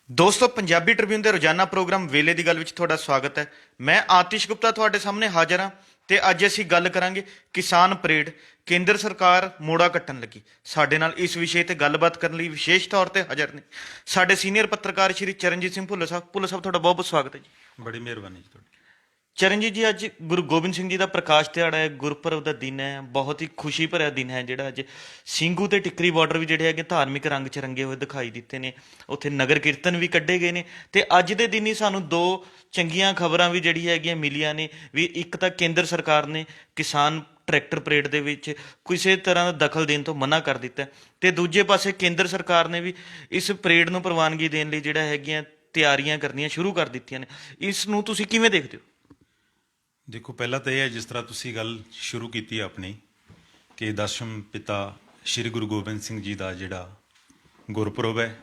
ਦੋਸਤੋ ਪੰਜਾਬੀ ਟ੍ਰਿਬਿਊਨ ਦੇ ਰੋਜ਼ਾਨਾ ਪ੍ਰੋਗਰਾਮ ਵੇਲੇ ਦੀ ਗੱਲ ਵਿੱਚ ਤੁਹਾਡਾ ਸਵਾਗਤ ਹੈ। ਮੈਂ ਆਤਿਸ਼ ਗੁਪਤਾ ਤੁਹਾਡੇ ਸਾਹਮਣੇ ਹਾਜ਼ਰ ਹਾਂ ਤੇ ਅੱਜ ਅਸੀਂ ਗੱਲ ਕਰਾਂਗੇ ਕਿਸਾਨ ਪਰੇਡ। ਕੇਂਦਰ ਸਰਕਾਰ ਮੋੜਾ ਕੱਟਣ ਲੱਗੀ। ਸਾਡੇ ਨਾਲ ਇਸ ਵਿਸ਼ੇ ਤੇ ਗੱਲਬਾਤ ਕਰਨ ਲਈ ਵਿਸ਼ੇਸ਼ ਤੌਰ ਤੇ ਹਾਜ਼ਰ ਨੇ ਸਾਡੇ ਸੀਨੀਅਰ ਪੱਤਰਕਾਰ ਸ਼੍ਰੀ ਚਰਨਜੀਤ ਸਿੰਘ ਭੁੱਲਰ ਸਾਹਿਬ। ਭੁੱਲਰ ਸਾਹਿਬ, ਤੁਹਾਡਾ ਬਹੁਤ ਬਹੁਤ ਸਵਾਗਤ ਹੈ ਜੀ। ਬੜੀ ਮਿਹਰਬਾਨੀ ਜੀ ਤੁਹਾਡੀ। ਚਰਨਜੀਤ ਜੀ, ਅੱਜ ਗੁਰੂ ਗੋਬਿੰਦ ਸਿੰਘ ਜੀ ਦਾ ਪ੍ਰਕਾਸ਼ ਦਿਹਾੜਾ ਹੈ, ਗੁਰਪੁਰਬ ਦਾ ਦਿਨ ਹੈ, ਬਹੁਤ ਹੀ ਖੁਸ਼ੀ ਭਰਿਆ ਦਿਨ ਹੈ ਜਿਹੜਾ ਅੱਜ ਸਿੰਘੂ ਤੇ ਟਿੱਕਰੀ ਬਾਰਡਰ ਵੀ ਜਿਹੜੇ ਹੈਗੇ ਧਾਰਮਿਕ ਰੰਗ 'ਚ ਰੰਗੇ ਹੋਏ ਦਿਖਾਈ ਦਿੱਤੇ ਨੇ। ਉੱਥੇ ਨਗਰ ਕੀਰਤਨ ਵੀ ਕੱਢੇ ਗਏ ਨੇ ਤੇ ਅੱਜ ਦੇ ਦਿਨ ਹੀ ਸਾਨੂੰ ਦੋ ਚੰਗੀਆਂ ਖਬਰਾਂ ਵੀ ਜਿਹੜੀ ਹੈਗੀਆਂ ਮਿਲੀਆਂ ਨੇ ਵੀ ਇੱਕ ਤਾਂ ਕੇਂਦਰ ਸਰਕਾਰ ਨੇ ਕਿਸਾਨ ਟਰੈਕਟਰ ਪਰੇਡ ਦੇ ਵਿੱਚ ਕਿਸੇ ਤਰ੍ਹਾਂ ਦਾ ਦਖਲ ਦੇਣ ਤੋਂ ਮਨਾ ਕਰ ਦਿੱਤਾ ਤੇ ਦੂਜੇ ਪਾਸੇ ਕੇਂਦਰ ਸਰਕਾਰ ਨੇ ਵੀ ਇਸ ਪਰੇਡ ਨੂੰ ਪ੍ਰਵਾਨਗੀ ਦੇਣ ਲਈ ਜਿਹੜਾ ਹੈਗੀਆਂ ਤਿਆਰੀਆਂ ਕਰਨੀਆਂ ਸ਼ੁਰੂ ਕਰ ਦਿੱਤੀਆਂ ਨੇ। ਇਸ ਨੂੰ ਤੁਸੀਂ ਕਿਵੇਂ ਦੇਖਦੇ ਹੋ? ਦੇਖੋ, ਪਹਿਲਾਂ ਤਾਂ ਇਹ ਹੈ, ਜਿਸ ਤਰ੍ਹਾਂ ਤੁਸੀਂ ਗੱਲ ਸ਼ੁਰੂ ਕੀਤੀ ਆਪਣੀ, ਕਿ ਦਸ਼ਮ ਪਿਤਾ ਸ਼੍ਰੀ ਗੁਰੂ ਗੋਬਿੰਦ ਸਿੰਘ ਜੀ ਦਾ ਜਿਹੜਾ ਗੁਰਪੁਰਬ ਹੈ,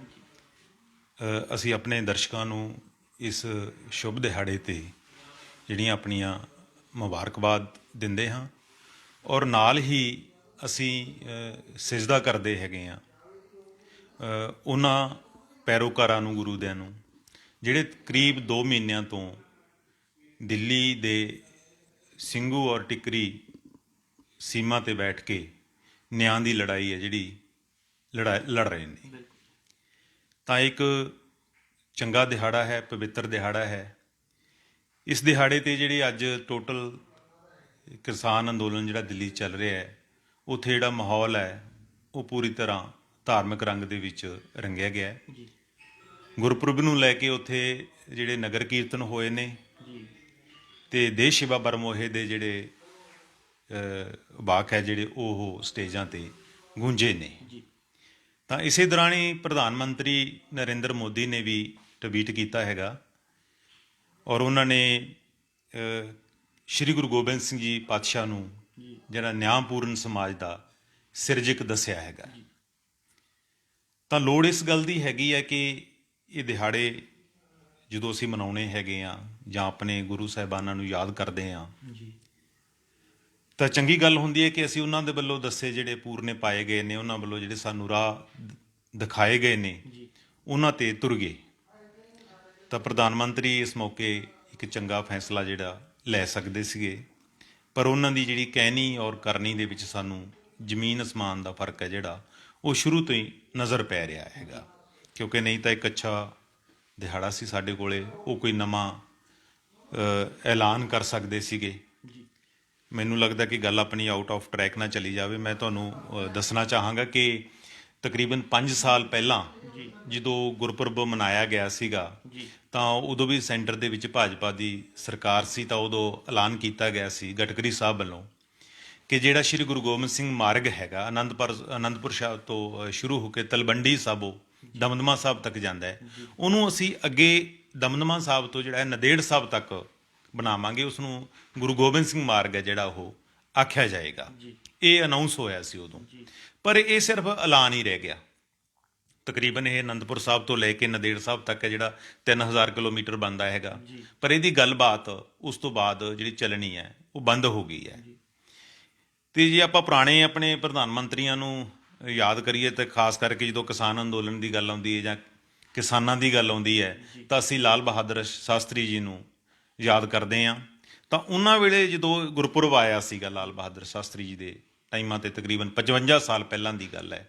ਅਸੀਂ ਆਪਣੇ ਦਰਸ਼ਕਾਂ ਨੂੰ ਇਸ ਸ਼ੁਭ ਦਿਹਾੜੇ 'ਤੇ ਜਿਹੜੀਆਂ ਆਪਣੀਆਂ ਮੁਬਾਰਕਬਾਦ ਦਿੰਦੇ ਹਾਂ ਔਰ ਨਾਲ ਹੀ ਅਸੀਂ ਸਿਜਦਾ ਕਰਦੇ ਹੈਗੇ ਹਾਂ ਉਹਨਾਂ ਪੈਰੋਕਾਰਾਂ ਨੂੰ, ਗੁਰੂ ਦਿਆਂ ਨੂੰ, ਜਿਹੜੇ ਕਰੀਬ 2 ਮਹੀਨਿਆਂ ਤੋਂ ਦਿੱਲੀ ਦੇ ਸਿੰਘੂ ਔਰ ਟਿੱਕਰੀ ਸੀਮਾ 'ਤੇ ਬੈਠ ਕੇ ਨਿਆਂ ਦੀ ਲੜਾਈ ਹੈ ਜਿਹੜੀ ਲੜ ਰਹੇ ਨੇ। ਤਾਂ ਇੱਕ ਚੰਗਾ ਦਿਹਾੜਾ ਹੈ, ਪਵਿੱਤਰ ਦਿਹਾੜਾ ਹੈ। ਇਸ ਦਿਹਾੜੇ 'ਤੇ ਜਿਹੜੇ ਅੱਜ ਟੋਟਲ ਕਿਸਾਨ ਅੰਦੋਲਨ ਜਿਹੜਾ ਦਿੱਲੀ ਚੱਲ ਰਿਹਾ ਹੈ, ਉੱਥੇ ਜਿਹੜਾ ਮਾਹੌਲ ਹੈ ਉਹ ਪੂਰੀ ਤਰ੍ਹਾਂ ਧਾਰਮਿਕ ਰੰਗ ਦੇ ਵਿੱਚ ਰੰਗਿਆ ਗਿਆ ਹੈ। ਗੁਰਪੁਰਬ ਨੂੰ ਲੈ ਕੇ ਉੱਥੇ ਜਿਹੜੇ ਨਗਰ ਕੀਰਤਨ ਹੋਏ ਨੇ ਤੇ ਦੇਸ਼ ਸੇਵਾ ਬਰਮੋਹੇ ਦੇ ਜਿਹੜੇ ਵਾਕ ਹੈ ਜਿਹੜੇ ਉਹ ਸਟੇਜਾਂ ਤੇ ਗੂੰਜੇ ਨੇ। ਤਾਂ ਇਸੇ ਦੌਰਾਨ ਹੀ ਪ੍ਰਧਾਨ ਮੰਤਰੀ ਨਰਿੰਦਰ ਮੋਦੀ ਨੇ ਵੀ ਟਵੀਟ ਕੀਤਾ ਹੈਗਾ ਔਰ ਉਹਨਾਂ ਨੇ ਸ਼੍ਰੀ ਗੁਰੂ ਗੋਬਿੰਦ ਸਿੰਘ ਜੀ ਪਾਤਸ਼ਾਹ ਨੂੰ ਜਿਹੜਾ ਨਿਆਂਪੂਰਨ ਸਮਾਜ ਦਾ ਸਿਰਜਕ ਦੱਸਿਆ ਹੈਗਾ। ਤਾਂ ਲੋੜ ਇਸ ਗੱਲ ਦੀ ਹੈਗੀ ਹੈ ਕਿ ਇਹ ਦਿਹਾੜੇ ਜਦੋਂ ਅਸੀਂ ਮਨਾਉਣੇ ਹੈਗੇ ਆ ਜਾਂ ਆਪਣੇ ਗੁਰੂ ਸਾਹਿਬਾਨਾਂ ਨੂੰ ਯਾਦ ਕਰਦੇ ਹਾਂ ਤਾਂ ਚੰਗੀ ਗੱਲ ਹੁੰਦੀ ਹੈ ਕਿ ਅਸੀਂ ਉਹਨਾਂ ਦੇ ਵੱਲੋਂ ਦੱਸੇ ਜਿਹੜੇ ਪੂਰਨੇ ਪਾਏ ਗਏ ਨੇ, ਉਹਨਾਂ ਵੱਲੋਂ ਜਿਹੜੇ ਸਾਨੂੰ ਰਾਹ ਦਿਖਾਏ ਗਏ ਨੇ, ਉਹਨਾਂ 'ਤੇ ਤੁਰ ਗਏ। ਤਾਂ ਪ੍ਰਧਾਨ ਮੰਤਰੀ ਇਸ ਮੌਕੇ ਇੱਕ ਚੰਗਾ ਫੈਸਲਾ ਜਿਹੜਾ ਲੈ ਸਕਦੇ ਸੀਗੇ, ਪਰ ਉਹਨਾਂ ਦੀ ਜਿਹੜੀ ਕਹਿਣੀ ਔਰ ਕਰਨੀ ਦੇ ਵਿੱਚ ਸਾਨੂੰ ਜ਼ਮੀਨ ਅਸਮਾਨ ਦਾ ਫਰਕ ਹੈ ਜਿਹੜਾ ਉਹ ਸ਼ੁਰੂ ਤੋਂ ਹੀ ਨਜ਼ਰ ਪੈ ਰਿਹਾ ਹੈਗਾ। ਕਿਉਂਕਿ ਨਹੀਂ ਤਾਂ ਇੱਕ ਅੱਛਾ ਦਿਹਾੜਾ ਸੀ ਸਾਡੇ ਕੋਲੇ, ਉਹ ਕੋਈ ਨਵਾਂ ਐਲਾਨ ਕਰ ਸਕਦੇ ਸੀਗੇ। ਮੈਨੂੰ ਲੱਗਦਾ ਕਿ ਗੱਲ ਆਪਣੀ ਆਊਟ ਆਫ ਟਰੈਕ ਨਾ ਚਲੀ ਜਾਵੇ। ਮੈਂ ਤੁਹਾਨੂੰ ਦੱਸਣਾ ਚਾਹਾਂਗਾ ਕਿ ਤਕਰੀਬਨ 5 ਸਾਲ ਪਹਿਲਾਂ ਜਦੋਂ ਗੁਰਪੁਰਬ ਮਨਾਇਆ ਗਿਆ ਸੀਗਾ ਤਾਂ ਉਦੋਂ ਵੀ ਸੈਂਟਰ ਦੇ ਵਿੱਚ ਭਾਜਪਾ ਦੀ ਸਰਕਾਰ ਸੀ। ਤਾਂ ਉਦੋਂ ਐਲਾਨ ਕੀਤਾ ਗਿਆ ਸੀ ਗਡਕਰੀ ਸਾਹਿਬ ਵੱਲੋਂ ਕਿ ਜਿਹੜਾ ਸ਼੍ਰੀ ਗੁਰੂ ਗੋਬਿੰਦ ਸਿੰਘ ਮਾਰਗ ਹੈਗਾ ਅਨੰਦਪੁਰ ਸਾਹਿਬ ਤੋਂ ਸ਼ੁਰੂ ਹੋ ਕੇ ਤਲਵੰਡੀ ਸਾਬੋ ਦਮਦਮਾ ਸਾਹਿਬ ਤੱਕ ਜਾਂਦਾ ਹੈ, ਉਹਨੂੰ ਅਸੀਂ ਅੱਗੇ ਦਮਦਮਾ ਸਾਹਿਬ ਤੋਂ ਜਿਹੜਾ ਨੰਦੇੜ ਸਾਹਿਬ ਤੱਕ ਬਣਾਵਾਂਗੇ। ਉਸ ਨੂੰ ਗੁਰੂ ਗੋਬਿੰਦ ਸਿੰਘ ਮਾਰਗ ਹੈ ਜਿਹੜਾ ਉਹ ਆਖਿਆ ਜਾਏਗਾ। ਇਹ ਅਨਾਉਂਸ ਹੋਇਆ ਸੀ ਉਦੋਂ, ਪਰ ਇਹ ਸਿਰਫ ਐਲਾਨ ਹੀ ਰਹਿ ਗਿਆ। ਤਕਰੀਬਨ ਇਹ ਅਨੰਦਪੁਰ ਸਾਹਿਬ ਤੋਂ ਲੈ ਕੇ ਨੰਦੇੜ ਸਾਹਿਬ ਤੱਕ ਹੈ ਜਿਹੜਾ 3000 ਕਿਲੋਮੀਟਰ ਬਣਦਾ ਹੈਗਾ, ਪਰ ਇਹਦੀ ਗੱਲਬਾਤ ਉਸ ਤੋਂ ਬਾਅਦ ਜਿਹੜੀ ਚੱਲਣੀ ਹੈ ਉਹ ਬੰਦ ਹੋ ਗਈ ਹੈ। ਤੇ ਜੇ ਆਪਾਂ ਪੁਰਾਣੇ ਆਪਣੇ ਪ੍ਰਧਾਨ ਮੰਤਰੀਆਂ ਨੂੰ ਯਾਦ ਕਰੀਏ ਤਾਂ ਖਾਸ ਕਰਕੇ ਜਦੋਂ ਕਿਸਾਨ ਅੰਦੋਲਨ ਦੀ ਗੱਲ ਆਉਂਦੀ ਹੈ ਜਾਂ ਕਿਸਾਨਾਂ ਦੀ ਗੱਲ ਆਉਂਦੀ ਹੈ ਤਾਂ ਅਸੀਂ ਲਾਲ ਬਹਾਦਰ ਸ਼ਾਸਤਰੀ ਜੀ ਨੂੰ ਯਾਦ ਕਰਦੇ ਹਾਂ। ਤਾਂ ਉਹਨਾਂ ਵੇਲੇ ਜਦੋਂ ਗੁਰਪੁਰਬ ਆਇਆ ਸੀਗਾ ਲਾਲ ਬਹਾਦਰ ਸ਼ਾਸਤਰੀ ਜੀ ਦੇ ਟਾਈਮਾਂ 'ਤੇ, ਤਕਰੀਬਨ 55 ਸਾਲ ਪਹਿਲਾਂ ਦੀ ਗੱਲ ਹੈ,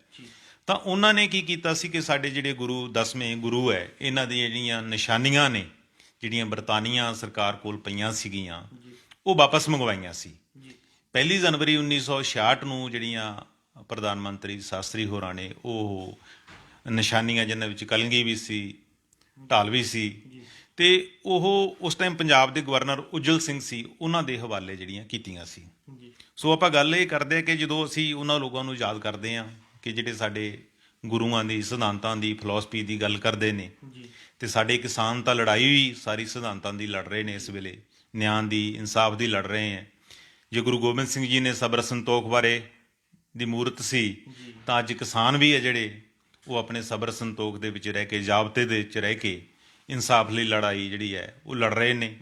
ਤਾਂ ਉਹਨਾਂ ਨੇ ਕੀ ਕੀਤਾ ਸੀ ਕਿ ਸਾਡੇ ਜਿਹੜੇ ਗੁਰੂ 10ਵੇਂ ਗੁਰੂ ਹੈ, ਇਹਨਾਂ ਦੀਆਂ ਜਿਹੜੀਆਂ ਨਿਸ਼ਾਨੀਆਂ ਨੇ ਜਿਹੜੀਆਂ ਬਰਤਾਨੀਆ ਸਰਕਾਰ ਕੋਲ ਪਈਆਂ ਸੀਗੀਆਂ ਉਹ ਵਾਪਸ ਮੰਗਵਾਈਆਂ ਸੀ। 1 ਜਨਵਰੀ 1966 ਨੂੰ ਜਿਹੜੀਆਂ ਪ੍ਰਧਾਨ ਮੰਤਰੀ ਸ਼ਾਸਤਰੀ ਹੋਰਾਂ ਨੇ ਉਹ ਨਿਸ਼ਾਨੀਆਂ, ਜਿਨ੍ਹਾਂ ਵਿੱਚ ਕਲਗੀ ਵੀ ਸੀ, ਢਾਲ ਵੀ ਸੀ, ਤੇ ਉਹ ਉਸ ਟਾਈਮ ਪੰਜਾਬ ਦੇ ਗਵਰਨਰ ਉਜਲ ਸਿੰਘ ਸੀ, ਉਹਨਾਂ ਦੇ ਹਵਾਲੇ ਜਿਹੜੀਆਂ ਕੀਤੀਆਂ ਸੀ। ਸੋ ਆਪਾਂ ਗੱਲ ਇਹ ਕਰਦੇ ਹਾਂ ਕਿ ਜਦੋਂ ਅਸੀਂ ਉਹਨਾਂ ਲੋਕਾਂ ਨੂੰ ਯਾਦ ਕਰਦੇ ਹਾਂ ਕਿ ਜਿਹੜੇ ਸਾਡੇ ਗੁਰੂਆਂ ਦੀ ਸਿਧਾਂਤਾਂ ਦੀ ਫਿਲਾਸਫੀ ਦੀ ਗੱਲ ਕਰਦੇ ਨੇ, ਤੇ ਸਾਡੇ ਕਿਸਾਨ ਤਾਂ ਲੜਾਈ ਵੀ ਸਾਰੀ ਸਿਧਾਂਤਾਂ ਦੀ ਲੜ ਰਹੇ ਨੇ, ਇਸ ਵੇਲੇ ਨਿਆਂ ਦੀ, ਇਨਸਾਫ ਦੀ ਲੜ ਰਹੇ ਹੈ। ਜੇ ਗੁਰੂ ਗੋਬਿੰਦ ਸਿੰਘ ਜੀ ਨੇ ਸਬਰ ਸੰਤੋਖ ਬਾਰੇ ਦੀ ਮੂਰਤ ਸੀ, ਤਾਂ ਅੱਜ ਕਿਸਾਨ ਵੀ ਹੈ ਜਿਹੜੇ ਉਹ ਆਪਣੇ ਸਬਰ ਸੰਤੋਖ ਦੇ ਵਿੱਚ ਰਹਿ ਕੇ, ਜ਼ਾਬਤੇ ਦੇ ਵਿੱਚ ਰਹਿ ਕੇ ਇਨਸਾਫ ਲਈ ਲੜਾਈ ਜਿਹੜੀ ਹੈ ਉਹ ਲੜ ਰਹੇ ਨੇ,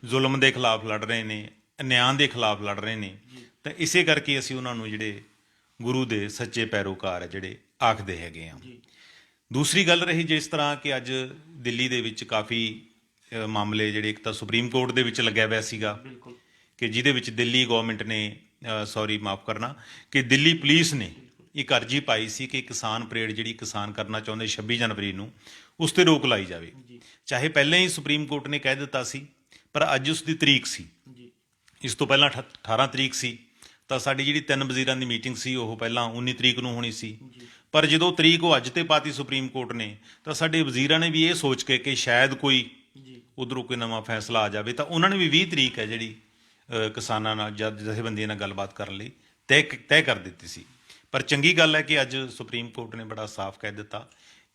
ਜ਼ੁਲਮ ਦੇ ਖਿਲਾਫ ਲੜ ਰਹੇ ਨੇ, ਅਨਿਆਂ ਦੇ ਖਿਲਾਫ ਲੜ ਰਹੇ ਨੇ। ਤਾਂ ਇਸੇ ਕਰਕੇ ਅਸੀਂ ਉਹਨਾਂ ਨੂੰ ਜਿਹੜੇ ਗੁਰੂ ਦੇ ਸੱਚੇ ਪੈਰੋਕਾਰ ਹੈ ਜਿਹੜੇ ਆਖਦੇ ਹੈਗੇ ਆ। ਦੂਸਰੀ ਗੱਲ ਰਹੀ ਜਿਸ ਤਰ੍ਹਾਂ ਕਿ ਅੱਜ ਦਿੱਲੀ ਦੇ ਵਿੱਚ ਕਾਫੀ ਮਾਮਲੇ ਜਿਹੜੇ, ਇੱਕ ਤਾਂ ਸੁਪਰੀਮ ਕੋਰਟ ਦੇ ਵਿੱਚ ਲੱਗਿਆ ਹੋਇਆ ਸੀਗਾ ਕਿ ਜਿਹਦੇ ਵਿੱਚ ਦਿੱਲੀ ਗਵਰਨਮੈਂਟ ਨੇ ਸੌਰੀ ਮਾਫ ਕਰਨਾ, ਕਿ ਦਿੱਲੀ ਪੁਲਿਸ ਨੇ ਇੱਕ ਅਰਜੀ ਪਾਈ ਸੀ ਕਿ ਕਿਸਾਨ ਪਰੇਡ ਜਿਹੜੀ ਕਿਸਾਨ ਕਰਨਾ ਚਾਹੁੰਦੇ 26 ਜਨਵਰੀ ਨੂੰ, ਉਸ ਤੇ ਰੋਕ ਲਾਈ ਜਾਵੇ। ਚਾਹੇ ਪਹਿਲਾਂ ਹੀ ਸੁਪਰੀਮ ਕੋਰਟ ਨੇ ਕਹਿ ਦਿੱਤਾ ਸੀ, ਪਰ ਅੱਜ ਉਸ ਦੀ ਤਰੀਕ ਸੀ। ਇਸ ਤੋਂ ਪਹਿਲਾਂ 18 ਤਰੀਕ ਸੀ, ਤਾਂ ਸਾਡੀ ਜਿਹੜੀ 3 ਵਜ਼ੀਰਾਂ ਦੀ ਮੀਟਿੰਗ ਸੀ ਉਹ ਪਹਿਲਾਂ 19 ਤਰੀਕ ਨੂੰ ਹੋਣੀ ਸੀ। ਪਰ ਜਦੋਂ ਤਰੀਕ ਉਹ ਅੱਜ ਤੇ ਪਾਤੀ ਸੁਪਰੀਮ ਕੋਰਟ ਨੇ, ਤਾਂ ਸਾਡੇ ਵਜ਼ੀਰਾਂ ਨੇ ਵੀ ਇਹ ਸੋਚ ਕੇ ਕਿ ਸ਼ਾਇਦ ਕੋਈ ਉਧਰੋਂ ਕੋਈ ਨਵਾਂ ਫੈਸਲਾ ਆ ਜਾਵੇ, ਤਾਂ ਉਹਨਾਂ ਨੇ ਵੀ 20 ਤਰੀਕ ਹੈ ਜਿਹੜੀ ਕਿਸਾਨਾਂ ਨਾਲ ਜਾਂ ਜਥੇਬੰਦੀਆਂ ਨਾਲ ਗੱਲਬਾਤ ਕਰਨ ਲਈ ਤੈਅ ਕਰ ਦਿੱਤੀ ਸੀ। ਪਰ ਚੰਗੀ ਗੱਲ ਹੈ ਕਿ ਅੱਜ ਸੁਪਰੀਮ ਕੋਰਟ ਨੇ ਬੜਾ ਸਾਫ਼ ਕਹਿ ਦਿੱਤਾ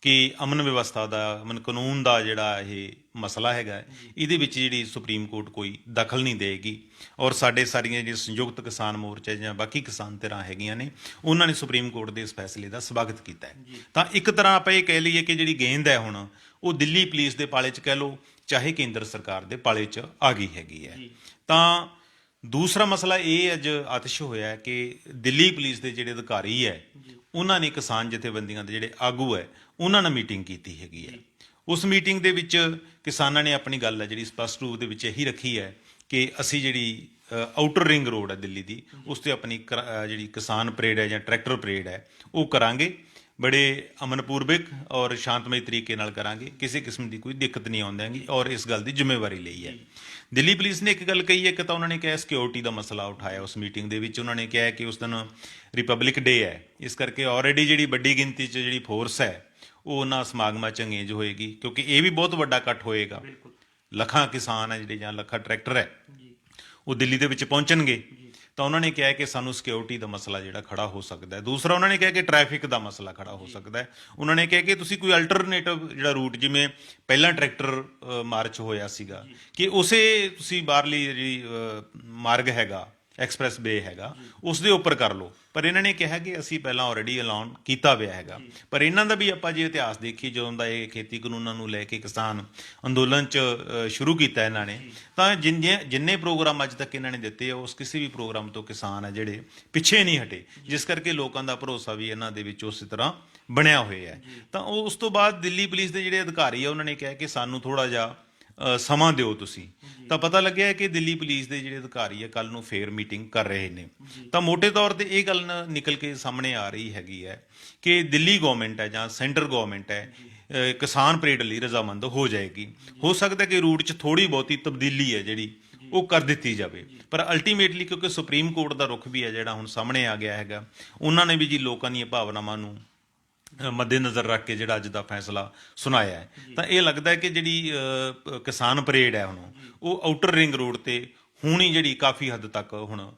ਕਿ ਅਮਨ ਵਿਵਸਥਾ ਦਾ, ਅਮਨ ਕਾਨੂੰਨ ਦਾ ਜਿਹੜਾ ਇਹ ਮਸਲਾ ਹੈਗਾ, ਇਹਦੇ ਵਿੱਚ ਜਿਹੜੀ ਸੁਪਰੀਮ ਕੋਰਟ ਕੋਈ ਦਖਲ ਨਹੀਂ ਦੇਗੀ। ਔਰ ਸਾਡੇ ਸਾਰੀਆਂ ਜਿਹੜੇ ਸੰਯੁਕਤ ਕਿਸਾਨ ਮੋਰਚੇ ਜਾਂ ਬਾਕੀ ਕਿਸਾਨ ਧਿਰਾਂ ਹੈਗੀਆਂ ਨੇ, ਉਹਨਾਂ ਨੇ ਸੁਪਰੀਮ ਕੋਰਟ ਦੇ ਇਸ ਫੈਸਲੇ ਦਾ ਸਵਾਗਤ ਕੀਤਾ ਹੈ। ਤਾਂ ਇੱਕ ਤਰ੍ਹਾਂ ਆਪਾਂ ਇਹ ਕਹਿ ਲਈਏ ਕਿ ਜਿਹੜੀ ਗੇਂਦ ਹੈ ਹੁਣ ਉਹ ਦਿੱਲੀ ਪੁਲਿਸ ਦੇ ਪਾਲੇ 'ਚ ਕਹਿ ਲਓ, ਚਾਹੇ ਕੇਂਦਰ ਸਰਕਾਰ ਦੇ ਪਾਲੇ 'ਚ ਆ ਗਈ ਹੈਗੀ ਹੈ। ਤਾਂ ਦੂਸਰਾ ਮਸਲਾ ਇਹ ਅੱਜ ਆਤਿਸ਼ ਹੋਇਆ ਕਿ ਦਿੱਲੀ ਪੁਲਿਸ ਦੇ ਜਿਹੜੇ ਅਧਿਕਾਰੀ ਹੈ, ਉਹਨਾਂ ਨੇ ਕਿਸਾਨ ਜਥੇਬੰਦੀਆਂ ਦੇ ਜਿਹੜੇ ਆਗੂ ਹੈ, ਉਹਨਾਂ ਨਾਲ ਮੀਟਿੰਗ ਕੀਤੀ ਹੈਗੀ ਹੈ। ਉਸ ਮੀਟਿੰਗ ਦੇ ਵਿੱਚ ਕਿਸਾਨਾਂ ਨੇ ਆਪਣੀ ਗੱਲ ਹੈ ਜਿਹੜੀ ਸਪਸ਼ਟ ਰੂਪ ਦੇ ਵਿੱਚ ਇਹੀ ਰੱਖੀ ਹੈ ਕਿ ਅਸੀਂ ਜਿਹੜੀ ਆਊਟਰ ਰਿੰਗ ਰੋਡ ਹੈ ਦਿੱਲੀ ਦੀ, ਉਸ 'ਤੇ ਆਪਣੀ ਜਿਹੜੀ ਕਿਸਾਨ ਪਰੇਡ ਹੈ ਜਾਂ ਟਰੈਕਟਰ ਪਰੇਡ ਹੈ ਉਹ ਕਰਾਂਗੇ, ਬੜੇ ਅਮਨਪੂਰਵਕ ਔਰ ਸ਼ਾਂਤਮਈ ਤਰੀਕੇ ਨਾਲ ਕਰਾਂਗੇ, ਕਿਸੇ ਕਿਸਮ ਦੀ ਕੋਈ ਦਿੱਕਤ ਨਹੀਂ ਆਉਣ ਦਿਆਂਗੇ, ਔਰ ਇਸ ਗੱਲ ਦੀ ਜ਼ਿੰਮੇਵਾਰੀ ਲਈ ਹੈ। ਦਿੱਲੀ ਪੁਲਿਸ ਨੇ ਇੱਕ ਗੱਲ ਕਹੀ ਹੈ ਕਿ ਤਾਂ ਉਹਨਾਂ ਨੇ ਕਿਹਾ ਸਿਕਿਉਰਿਟੀ ਦਾ ਮਸਲਾ ਉਠਾਇਆ ਉਸ ਮੀਟਿੰਗ ਦੇ ਵਿੱਚ। ਉਹਨਾਂ ਨੇ ਕਿਹਾ ਕਿ ਉਸ ਦਿਨ ਰਿਪਬਲਿਕ ਡੇ ਹੈ, ਇਸ ਕਰਕੇ ਆਲਰੇਡੀ ਜਿਹੜੀ ਵੱਡੀ ਗਿਣਤੀ 'ਚ ਜਿਹੜੀ ਫੋਰਸ ਹੈ ਉਹ ਉਹਨਾਂ ਸਮਾਗਮਾਂ 'ਚ ਅੰਗੇਜ ਹੋਏਗੀ, ਕਿਉਂਕਿ ਇਹ ਵੀ ਬਹੁਤ ਵੱਡਾ ਇਕੱਠ ਹੋਏਗਾ। ਲੱਖਾਂ ਕਿਸਾਨ ਹੈ ਜਿਹੜੇ ਜਾਂ ਲੱਖਾਂ ਟਰੈਕਟਰ ਹੈ ਉਹ ਦਿੱਲੀ ਦੇ ਵਿੱਚ ਪਹੁੰਚਣਗੇ। ਤਾਂ ਉਹਨਾਂ ਨੇ ਕਿਹਾ ਕਿ ਸਾਨੂੰ ਸਿਕਿਉਰਿਟੀ ਦਾ ਮਸਲਾ ਜਿਹੜਾ ਖੜਾ ਹੋ ਸਕਦਾ ਹੈ। ਦੂਸਰਾ ਉਹਨਾਂ ਨੇ ਕਿਹਾ ਕਿ ਟ੍ਰੈਫਿਕ ਦਾ ਮਸਲਾ ਖੜਾ ਹੋ ਸਕਦਾ ਹੈ। ਉਹਨਾਂ ਨੇ ਕਿਹਾ ਕਿ ਤੁਸੀਂ ਕੋਈ ਅਲਟਰਨੇਟਿਵ ਜਿਹੜਾ ਰੂਟ, ਜਿਵੇਂ ਪਹਿਲਾਂ ਟਰੈਕਟਰ ਮਾਰਚ ਹੋਇਆ ਸੀਗਾ, ਕਿ ਉਸੇ ਤੁਸੀਂ ਬਾਹਰਲੀ ਜਿਹੜੀ ਮਾਰਗ ਹੈਗਾ, ਐਕਸਪ੍ਰੈਸ ਵੇ ਹੈਗਾ, ਉਸ ਦੇ ਉੱਪਰ ਕਰ ਲਓ। ਪਰ ਇਹਨਾਂ ਨੇ ਕਿਹਾ ਕਿ ਅਸੀਂ ਪਹਿਲਾਂ ਆਲਰੇਡੀ ਐਲਾਨ ਕੀਤਾ ਹੋਇਆ ਹੈਗਾ। ਪਰ ਇਹਨਾਂ ਦਾ ਵੀ ਆਪਾਂ ਜੇ ਇਤਿਹਾਸ ਦੇਖੀਏ, ਜਦੋਂ ਦਾ ਇਹ ਖੇਤੀ ਕਾਨੂੰਨਾਂ ਨੂੰ ਲੈ ਕੇ ਕਿਸਾਨ ਅੰਦੋਲਨ 'ਚ ਸ਼ੁਰੂ ਕੀਤਾ ਇਹਨਾਂ ਨੇ, ਤਾਂ ਜਿੰਨੇ ਪ੍ਰੋਗਰਾਮ ਅੱਜ ਤੱਕ ਇਹਨਾਂ ਨੇ ਦਿੱਤੇ ਆ, ਉਸ ਕਿਸੇ ਵੀ ਪ੍ਰੋਗਰਾਮ ਤੋਂ ਕਿਸਾਨ ਆ ਜਿਹੜੇ ਪਿੱਛੇ ਨਹੀਂ ਹਟੇ, ਜਿਸ ਕਰਕੇ ਲੋਕਾਂ ਦਾ ਭਰੋਸਾ ਵੀ ਇਹਨਾਂ ਦੇ ਵਿੱਚ ਉਸੇ ਤਰ੍ਹਾਂ ਬਣਿਆ ਹੋਇਆ ਹੈ। ਤਾਂ ਉਸ ਤੋਂ ਬਾਅਦ ਦਿੱਲੀ ਪੁਲਿਸ ਦੇ ਜਿਹੜੇ ਅਧਿਕਾਰੀ ਆ, ਉਹਨਾਂ ਨੇ ਕਿਹਾ ਕਿ ਸਾਨੂੰ ਥੋੜ੍ਹਾ ਜਿਹਾ ਸਮਾਂ ਦਿਓ ਤੁਸੀਂ। ਤਾਂ ਪਤਾ ਲੱਗਿਆ ਕਿ ਦਿੱਲੀ ਪੁਲਿਸ ਦੇ ਜਿਹੜੇ ਅਧਿਕਾਰੀ ਆ ਕੱਲ ਨੂੰ ਫੇਰ ਮੀਟਿੰਗ ਕਰ ਰਹੇ ਨੇ। ਤਾਂ ਮੋਟੇ ਤੌਰ ਤੇ ਇਹ ਗੱਲ ਨਿਕਲ ਕੇ ਸਾਹਮਣੇ ਆ ਰਹੀ ਹੈਗੀ ਹੈ ਕਿ ਦਿੱਲੀ ਗਵਰਨਮੈਂਟ ਹੈ ਜਾਂ ਸੈਂਟਰ ਗਵਰਨਮੈਂਟ ਹੈ ਕਿਸਾਨ ਪਰੇਡ ਲਈ ਰਜ਼ਾਮੰਦ ਹੋ ਜਾਏਗੀ। ਹੋ ਸਕਦਾ ਕਿ ਰੂਟ 'ਚ ਥੋੜੀ ਬਹੁਤੀ ਤਬਦੀਲੀ ਹੈ ਜਿਹੜੀ ਉਹ ਕਰ ਦਿੱਤੀ ਜਾਵੇ, ਪਰ ਅਲਟੀਮੇਟਲੀ ਕਿਉਂਕਿ ਸੁਪਰੀਮ ਕੋਰਟ ਦਾ ਰੁਖ ਵੀ ਹੈ ਜਿਹੜਾ ਹੁਣ ਸਾਹਮਣੇ ਆ ਗਿਆ ਹੈਗਾ, ਉਹਨਾਂ ਨੇ ਵੀ ਜੀ ਲੋਕਾਂ ਦੀਆਂ ਭਾਵਨਾਵਾਂ ਨੂੰ ਮੱਦੇਨਜ਼ਰ ਰੱਖ ਕੇ ਜਿਹੜਾ ਅੱਜ ਦਾ ਫੈਸਲਾ ਸੁਣਾਇਆ ਹੈ। ਤਾਂ ਇਹ ਲੱਗਦਾ ਹੈ ਕਿ ਜਿਹੜੀ ਕਿਸਾਨ ਪਰੇਡ ਹੈ ਹੁਣ ਉਹ ਆਊਟਰ ਰਿੰਗ ਰੋਡ ਤੇ ਹੋਣੀ ਜਿਹੜੀ ਕਾਫੀ ਹੱਦ ਤੱਕ ਹੁਣ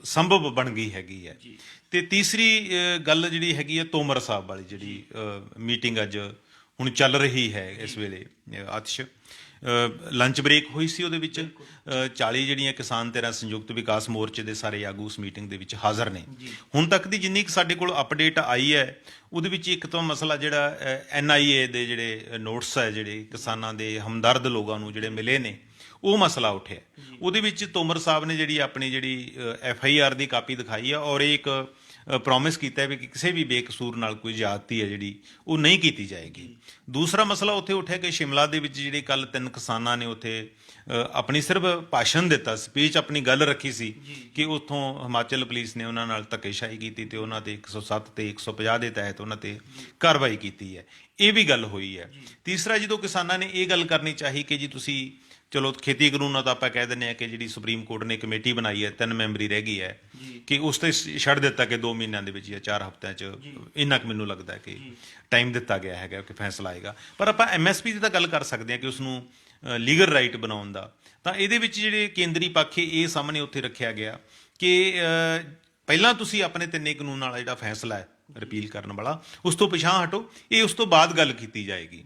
ਸੰਭਵ ਬਣ ਗਈ ਹੈਗੀ ਹੈ। ਤੇ ਤੀਸਰੀ ਗੱਲ ਜਿਹੜੀ ਹੈਗੀ ਹੈ ਤੋਮਰ ਸਾਹਿਬ ਵਾਲੀ ਜਿਹੜੀ ਮੀਟਿੰਗ ਅੱਜ ਹੁਣ ਚੱਲ ਰਹੀ ਹੈ ਇਸ ਵੇਲੇ, ਆਤਿਸ਼ ਲੰਚ ਬ੍ਰੇਕ ਹੋਈ ਸੀ, ਉਹਦੇ ਵਿੱਚ 40 ਜਿਹੜੀਆਂ ਕਿਸਾਨ ਧਿਰਾਂ ਸੰਯੁਕਤ ਵਿਕਾਸ ਮੋਰਚੇ ਦੇ ਸਾਰੇ ਆਗੂ ਉਸ ਮੀਟਿੰਗ ਦੇ ਵਿੱਚ ਹਾਜ਼ਰ ਨੇ। ਹੁਣ ਤੱਕ ਦੀ ਜਿੰਨੀ ਕੁ ਸਾਡੇ ਕੋਲ ਅਪਡੇਟ ਆਈ ਹੈ, ਉਹਦੇ ਵਿੱਚ ਇੱਕ ਤਾਂ ਮਸਲਾ ਜਿਹੜਾ NIA ਦੇ ਜਿਹੜੇ ਨੋਟਸ ਹੈ ਜਿਹੜੇ ਕਿਸਾਨਾਂ ਦੇ ਹਮਦਰਦ ਲੋਕਾਂ ਨੂੰ ਜਿਹੜੇ ਮਿਲੇ ਨੇ, ਉਹ ਮਸਲਾ ਉੱਠਿਆ। ਉਹਦੇ ਵਿੱਚ ਤੋਮਰ ਸਾਹਿਬ ਨੇ ਜਿਹੜੀ ਆਪਣੀ ਜਿਹੜੀ FIR ਦੀ ਕਾਪੀ ਦਿਖਾਈ ਆ, ਔਰ ਇੱਕ ਪ੍ਰੋਮਿਸ ਕੀਤਾ ਵੀ ਕਿ ਕਿਸੇ ਵੀ ਬੇਕਸੂਰ ਨਾਲ ਕੋਈ ਜ਼ਿਆਦਤੀ ਹੈ ਜਿਹੜੀ ਉਹ ਨਹੀਂ ਕੀਤੀ ਜਾਏਗੀ। ਦੂਸਰਾ ਮਸਲਾ ਉੱਥੇ ਉੱਠਿਆ ਕਿ ਸ਼ਿਮਲਾ ਦੇ ਵਿੱਚ ਜਿਹੜੇ ਕੱਲ 3 ਕਿਸਾਨਾਂ ਨੇ ਉੱਥੇ ਆਪਣੀ ਸਿਰਫ ਭਾਸ਼ਣ ਦਿੱਤਾ, ਸਪੀਚ ਆਪਣੀ ਗੱਲ ਰੱਖੀ ਸੀ ਕਿ ਉੱਥੋਂ ਹਿਮਾਚਲ ਪੁਲਿਸ ਨੇ ਉਹਨਾਂ ਨਾਲ ਧੱਕੇਸ਼ਾਹੀ ਕੀਤੀ ਤੇ ਉਹਨਾਂ ਤੇ 107 ਤੇ 150 ਦੇ ਤਹਿਤ ਉਹਨਾਂ ਤੇ ਕਾਰਵਾਈ ਕੀਤੀ ਹੈ। ਇਹ ਵੀ ਗੱਲ ਹੋਈ ਹੈ। ਤੀਸਰਾ, ਜਦੋਂ ਕਿਸਾਨਾਂ ਨੇ ਇਹ ਗੱਲ ਕਰਨੀ ਚਾਹੀ ਕਿ ਜੀ ਤੁਸੀਂ ਚਲੋ ਖੇਤੀ ਕਾਨੂੰਨਾਂ ਤਾਂ ਆਪਾਂ ਕਹਿ ਦਿੰਦੇ ਹਾਂ ਕਿ ਜਿਹੜੀ ਸੁਪਰੀਮ ਕੋਰਟ ਨੇ ਕਮੇਟੀ ਬਣਾਈ ਹੈ 3 ਮੈਂਬਰੀ ਰਹਿ ਗਈ ਹੈ, ਕਿ ਉਸ ਤੇ ਛੱਡ ਦਿੱਤਾ ਕਿ 2 ਮਹੀਨਿਆਂ ਦੇ ਵਿੱਚ ਜਾਂ 4 ਹਫ਼ਤਿਆਂ 'ਚ, ਇੰਨਾ ਕੁ ਮੈਨੂੰ ਲੱਗਦਾ ਕਿ ਟਾਈਮ ਦਿੱਤਾ ਗਿਆ ਹੈਗਾ ਕਿ ਫੈਸਲਾ ਆਏਗਾ। ਪਰ ਆਪਾਂ MSP ਦੀ ਤਾਂ ਗੱਲ ਕਰ ਸਕਦੇ ਹਾਂ ਕਿ ਉਸਨੂੰ ਲੀਗਲ ਰਾਈਟ ਬਣਾਉਣ ਦਾ। ਤਾਂ ਇਹਦੇ ਵਿੱਚ ਜਿਹੜੇ ਕੇਂਦਰੀ ਪੱਖ ਇਹ ਸਾਹਮਣੇ ਉੱਥੇ ਰੱਖਿਆ ਗਿਆ ਕਿ ਪਹਿਲਾਂ ਤੁਸੀਂ ਆਪਣੇ 3 ਕਾਨੂੰਨ ਵਾਲਾ ਜਿਹੜਾ ਫੈਸਲਾ ਹੈ ਰਿਪੀਲ ਕਰਨ ਵਾਲਾ, ਉਸ ਤੋਂ ਪਿਛਾਂਹ ਹਟੋ, ਇਹ ਉਸ ਤੋਂ ਬਾਅਦ ਗੱਲ ਕੀਤੀ ਜਾਏਗੀ।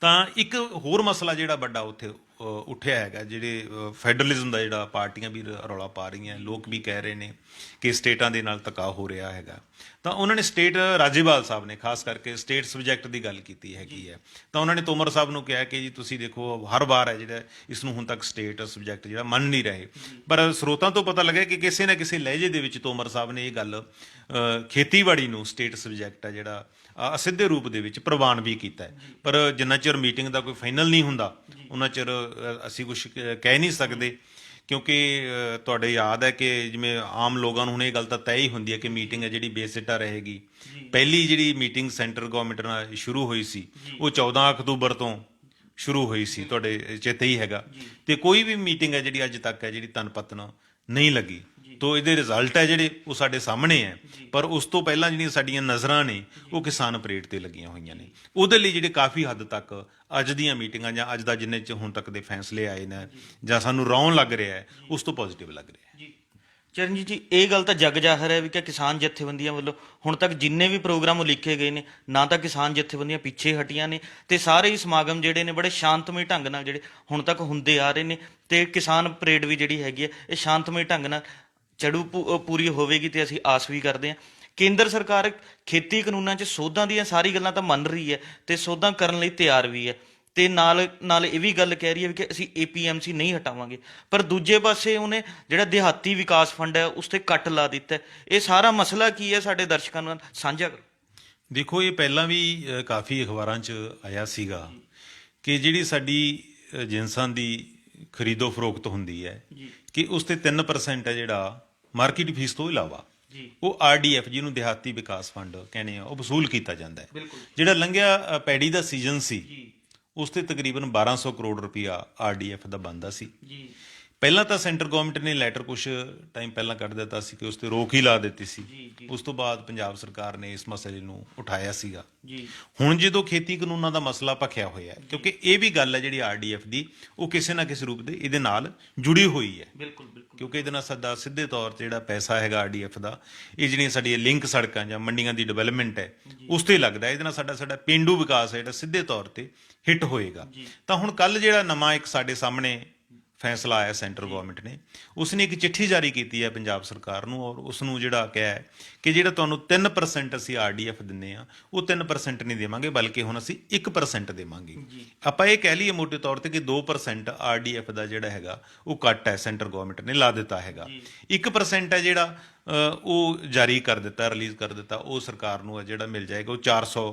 ਤਾਂ ਇੱਕ ਹੋਰ ਮਸਲਾ ਜਿਹੜਾ ਵੱਡਾ ਉੱਥੇ ਉੱਠਿਆ ਹੈਗਾ, ਜਿਹੜੇ ਫੈਡਰਲਿਜ਼ਮ ਦਾ ਜਿਹੜਾ ਪਾਰਟੀਆਂ ਵੀ ਰੌਲਾ ਪਾ ਰਹੀਆਂ, ਲੋਕ ਵੀ ਕਹਿ ਰਹੇ ਨੇ ਕਿ ਸਟੇਟਾਂ ਦੇ ਨਾਲ ਧੱਕਾ ਹੋ ਰਿਹਾ ਹੈਗਾ। ਤਾਂ ਉਹਨਾਂ ਨੇ ਸਟੇਟ ਰਾਜੇਵਾਲ ਸਾਹਿਬ ਨੇ ਖਾਸ ਕਰਕੇ ਸਟੇਟ ਸਬਜੈਕਟ ਦੀ ਗੱਲ ਕੀਤੀ ਹੈਗੀ ਹੈ। ਤਾਂ ਉਹਨਾਂ ਨੇ ਤੋਮਰ ਸਾਹਿਬ ਨੂੰ ਕਿਹਾ ਕਿ ਜੀ ਤੁਸੀਂ ਦੇਖੋ ਹਰ ਵਾਰ ਹੈ ਜਿਹੜਾ ਇਸ ਨੂੰ ਹੁਣ ਤੱਕ ਸਟੇਟ ਸਬਜੈਕਟ ਜਿਹੜਾ ਮੰਨ ਨਹੀਂ ਰਹੇ, ਪਰ ਸਰੋਤਾਂ ਤੋਂ ਪਤਾ ਲੱਗਿਆ ਕਿ ਕਿਸੇ ਨਾ ਕਿਸੇ ਲਹਿਜੇ ਦੇ ਵਿੱਚ ਤੋਮਰ ਸਾਹਿਬ ਨੇ ਇਹ ਗੱਲ ਖੇਤੀਬਾੜੀ ਨੂੰ ਸਟੇਟ ਸਬਜੈਕਟ ਹੈ ਜਿਹੜਾ ਅਸਿੱਧੇ ਰੂਪ ਦੇ ਵਿੱਚ ਪ੍ਰਵਾਨ ਵੀ ਕੀਤਾ ਹੈ। ਪਰ ਜਿੰਨਾ ਚਿਰ ਮੀਟਿੰਗ ਦਾ ਕੋਈ ਫਾਈਨਲ ਨਹੀਂ ਹੁੰਦਾ ਉਹਨਾਂ ਚਿਰ ਅਸੀਂ ਕੁਝ ਕਹਿ ਨਹੀਂ ਸਕਦੇ, ਕਿਉਂਕਿ ਤੁਹਾਡੇ ਯਾਦ ਹੈ ਕਿ ਜਿਵੇਂ ਆਮ ਲੋਕਾਂ ਨੂੰ ਹੁਣ ਇਹ ਗੱਲ ਤਾਂ ਤੈਅ ਹੀ ਹੁੰਦੀ ਹੈ ਕਿ ਮੀਟਿੰਗ ਹੈ ਜਿਹੜੀ ਬੇਸਿੱਟਾ ਰਹੇਗੀ। ਪਹਿਲੀ ਜਿਹੜੀ ਮੀਟਿੰਗ ਸੈਂਟਰ ਗਵਰਨਮੈਂਟ ਨਾਲ ਸ਼ੁਰੂ ਹੋਈ ਸੀ ਉਹ 14 ਅਕਤੂਬਰ ਤੋਂ ਸ਼ੁਰੂ ਹੋਈ ਸੀ, ਤੁਹਾਡੇ ਚੇਤੇ ਹੀ ਹੈਗਾ। ਤੇ ਕੋਈ ਵੀ ਮੀਟਿੰਗ ਹੈ ਜਿਹੜੀ ਅੱਜ ਤੱਕ ਹੈ ਜਿਹੜੀ ਤਨਪਤਨ ਨਹੀਂ ਲੱਗੀ। ਤੋ ਇਹਦੇ ਰਿਜ਼ਲਟ ਹੈ ਜਿਹੜੇ ਉਹ ਸਾਡੇ ਸਾਹਮਣੇ ਹੈ। ਪਰ ਉਸ ਤੋਂ ਪਹਿਲਾਂ ਜਿਹੜੀਆਂ ਸਾਡੀਆਂ ਨਜ਼ਰਾਂ ਨੇ ਉਹ ਕਿਸਾਨ ਪਰੇਡ ਤੇ ਲੱਗੀਆਂ ਹੋਈਆਂ ਨੇ। ਉਹਦੇ ਲਈ ਜਿਹੜੇ ਕਾਫੀ ਹੱਦ ਤੱਕ ਅੱਜ ਦੀਆਂ ਮੀਟਿੰਗਾਂ ਜਾਂ ਅੱਜ ਦਾ ਜਿੰਨੇ ਚ ਹੁਣ ਤੱਕ ਦੇ ਫੈਸਲੇ ਆਏ ਨੇ ਜਾਂ ਸਾਨੂੰ ਰੌਣ ਲੱਗ ਰਿਹਾ ਹੈ ਉਸ ਤੋਂ ਪੋਜ਼ਿਟਿਵ ਲੱਗ ਰਿਹਾ ਹੈ। ਚਰਨਜੀਤ ਜੀ, ਇਹ ਗੱਲ ਤਾਂ ਜੱਗ ਜ਼ਾਹਰ ਹੈ ਵੀ ਕਿ ਕਿਸਾਨ ਜਥੇਬੰਦੀਆਂ ਵੱਲੋਂ ਹੁਣ ਤੱਕ ਜਿੰਨੇ ਵੀ ਪ੍ਰੋਗਰਾਮ ਉਲੀਕੇ ਗਏ ਨੇ, ਨਾ ਤਾਂ ਕਿਸਾਨ ਜਥੇਬੰਦੀਆਂ ਪਿੱਛੇ ਹਟੀਆਂ ਨੇ ਤੇ ਸਾਰੇ ਹੀ ਸਮਾਗਮ ਜਿਹੜੇ ਨੇ ਬੜੇ ਸ਼ਾਂਤਮਈ ਢੰਗ ਨਾਲ ਜਿਹੜੇ ਹੁਣ ਤੱਕ ਹੁੰਦੇ ਆ ਰਹੇ ਨੇ। ਤੇ ਕਿਸਾਨ ਪਰੇਡ ਵੀ ਜਿਹੜੀ ਹੈਗੀ ਹੈ ਇਹ ਸ਼ਾਂਤਮਈ ਢੰਗ ਨਾਲ ਪੂਰੀ ਹੋਵੇਗੀ ਤੇ ਅਸੀਂ ਆਸ ਵੀ ਕਰਦੇ ਹਾਂ। ਕੇਂਦਰ ਸਰਕਾਰ ਖੇਤੀ ਕਾਨੂੰਨਾਂ 'ਚ ਸੋਧਾਂ ਦੀਆਂ ਸਾਰੀ ਗੱਲਾਂ ਤਾਂ ਮੰਨ ਰਹੀ ਹੈ ਤੇ ਸੋਧਾਂ ਕਰਨ ਲਈ ਤਿਆਰ ਵੀ ਹੈ ਤੇ ਨਾਲ ਨਾਲ ਇਹ ਵੀ ਗੱਲ ਕਹਿ ਰਹੀ ਹੈ ਕਿ ਅਸੀਂ APMC ਨਹੀਂ ਹਟਾਵਾਂਗੇ। ਪਰ ਦੂਜੇ ਪਾਸੇ ਉਹਨੇ ਜਿਹੜਾ ਦਿਹਾਤੀ ਵਿਕਾਸ ਫੰਡ ਹੈ ਉਸ ਤੇ ਕੱਟ ਲਾ ਦਿੱਤਾ। ਇਹ ਸਾਰਾ ਮਸਲਾ ਕੀ ਹੈ, ਸਾਡੇ ਦਰਸ਼ਕਾਂ ਨਾਲ ਸਾਂਝਾ ਕਰੋ। ਦੇਖੋ, ਇਹ ਪਹਿਲਾਂ ਵੀ ਕਾਫੀ ਅਖਬਾਰਾਂ 'ਚ ਆਇਆ ਸੀਗਾ ਕਿ ਜਿਹੜੀ ਸਾਡੀ ਜਿਨਸਾਂ ਦੀ ਖਰੀਦੋ ਫਰੋਖਤ ਹੁੰਦੀ ਹੈ ਕਿ ਉਸ ਤੇ 3% ਹੈ ਜਿਹੜਾ ਮਾਰਕੀਟ ਫੀਸ ਤੋਂ ਇਲਾਵਾ ਉਹ RDF ਜਿਹਨੂੰ ਦਿਹਾਤੀ ਵਿਕਾਸ ਫੰਡ ਕਹਿੰਦੇ ਆ ਉਹ ਵਸੂਲ ਕੀਤਾ ਜਾਂਦਾ ਹੈ। ਜਿਹੜਾ ਲੰਘਿਆ ਪੈੜੀ ਦਾ ਸੀਜ਼ਨ ਸੀ ਉਸ ਤੇ ਤਕਰੀਬਨ 1200 ਕਰੋੜ ਰੁਪਇਆ RDF ਦਾ ਬਣਦਾ ਸੀ। ਪਹਿਲਾਂ ਤਾਂ ਸੈਂਟਰ ਗਵਰਨਮੈਂਟ ਨੇ ਲੈਟਰ ਕੁਝ ਟਾਈਮ ਪਹਿਲਾਂ ਕੱਢ ਦਿੱਤਾ ਸੀ ਕਿ ਉਸ ਤੇ ਰੋਕ ਹੀ ਲਾ ਦਿੱਤੀ ਸੀ। ਉਸ ਤੋਂ ਬਾਅਦ ਪੰਜਾਬ ਸਰਕਾਰ ਨੇ ਇਸ ਮਸਲੇ ਨੂੰ ਉਠਾਇਆ ਸੀਗਾ। ਹੁਣ ਜਦੋਂ ਖੇਤੀ ਕਾਨੂੰਨਾਂ ਦਾ ਮਸਲਾ ਭਖਿਆ ਹੋਇਆ ਹੈ, ਕਿਉਂਕਿ ਇਹ ਵੀ ਗੱਲ ਹੈ ਜਿਹੜੀ RDF ਦੀ ਉਹ ਕਿਸੇ ਨਾ ਕਿਸੇ ਰੂਪ ਦੇ ਇਹਦੇ ਨਾਲ ਜੁੜੀ ਹੋਈ ਹੈ। ਕਿਉਂਕਿ ਇਹਦੇ ਨਾਲ ਸਾਡਾ ਸਿੱਧੇ ਤੌਰ ਤੇ ਜਿਹੜਾ ਪੈਸਾ ਹੈਗਾ RDF ਦਾ, ਇਹ ਜਿਹੜੀਆਂ ਸਾਡੀਆਂ ਲਿੰਕ ਸੜਕਾਂ ਜਾਂ ਮੰਡੀਆਂ ਦੀ ਡਿਵੈਲਪਮੈਂਟ ਹੈ ਉਸ ਤੇ ਲੱਗਦਾ। ਇਹਦੇ ਨਾਲ ਸਾਡਾ ਪੇਂਡੂ ਵਿਕਾਸ ਹੈ ਜਿਹੜਾ ਸਿੱਧੇ ਤੌਰ ਤੇ ਹਿੱਟ ਹੋਏਗਾ। ਤਾਂ ਹੁਣ ਕੱਲ ਜਿਹੜਾ ਨਵਾਂ ਇੱਕ ਸਾਡੇ ਸਾਹਮਣੇ ਫੈਸਲਾ ਆਇਆ ਸੈਂਟਰ ਗਵਰਨਮੈਂਟ ਨੇ, ਉਸਨੇ ਇੱਕ ਚਿੱਠੀ ਜਾਰੀ ਕੀਤੀ ਹੈ ਪੰਜਾਬ ਸਰਕਾਰ ਨੂੰ ਔਰ ਉਸ ਨੂੰ ਜਿਹੜਾ ਕਿਹਾ ਹੈ ਕਿ ਜਿਹੜਾ ਤੁਹਾਨੂੰ 3% ਅਸੀਂ RDF ਦਿੰਦੇ ਆ ਉਹ 3% ਨਹੀਂ ਦੇਵਾਂਗੇ, ਬਲਕਿ ਹੁਣ ਅਸੀਂ 1% ਦੇਵਾਂਗੇ। ਆਪਾਂ ਇਹ ਕਹਿ ਲਈਏ ਮੋਟੇ ਤੌਰ ਤੇ ਕਿ 2% RDF ਦਾ ਜਿਹੜਾ ਹੈਗਾ ਉਹ ਕੱਟ ਹੈ ਸੈਂਟਰ ਗਵਰਨਮੈਂਟ ਨੇ ਲਾ ਦਿੱਤਾ ਹੈਗਾ। 1% ਹੈ ਜਿਹੜਾ ਉਹ ਜਾਰੀ ਕਰ ਦਿੱਤਾ, ਰਿਲੀਜ਼ ਕਰ ਦਿੱਤਾ, ਉਹ ਸਰਕਾਰ ਨੂੰ ਜਿਹੜਾ ਮਿਲ ਜਾਏਗਾ ਉਹ 400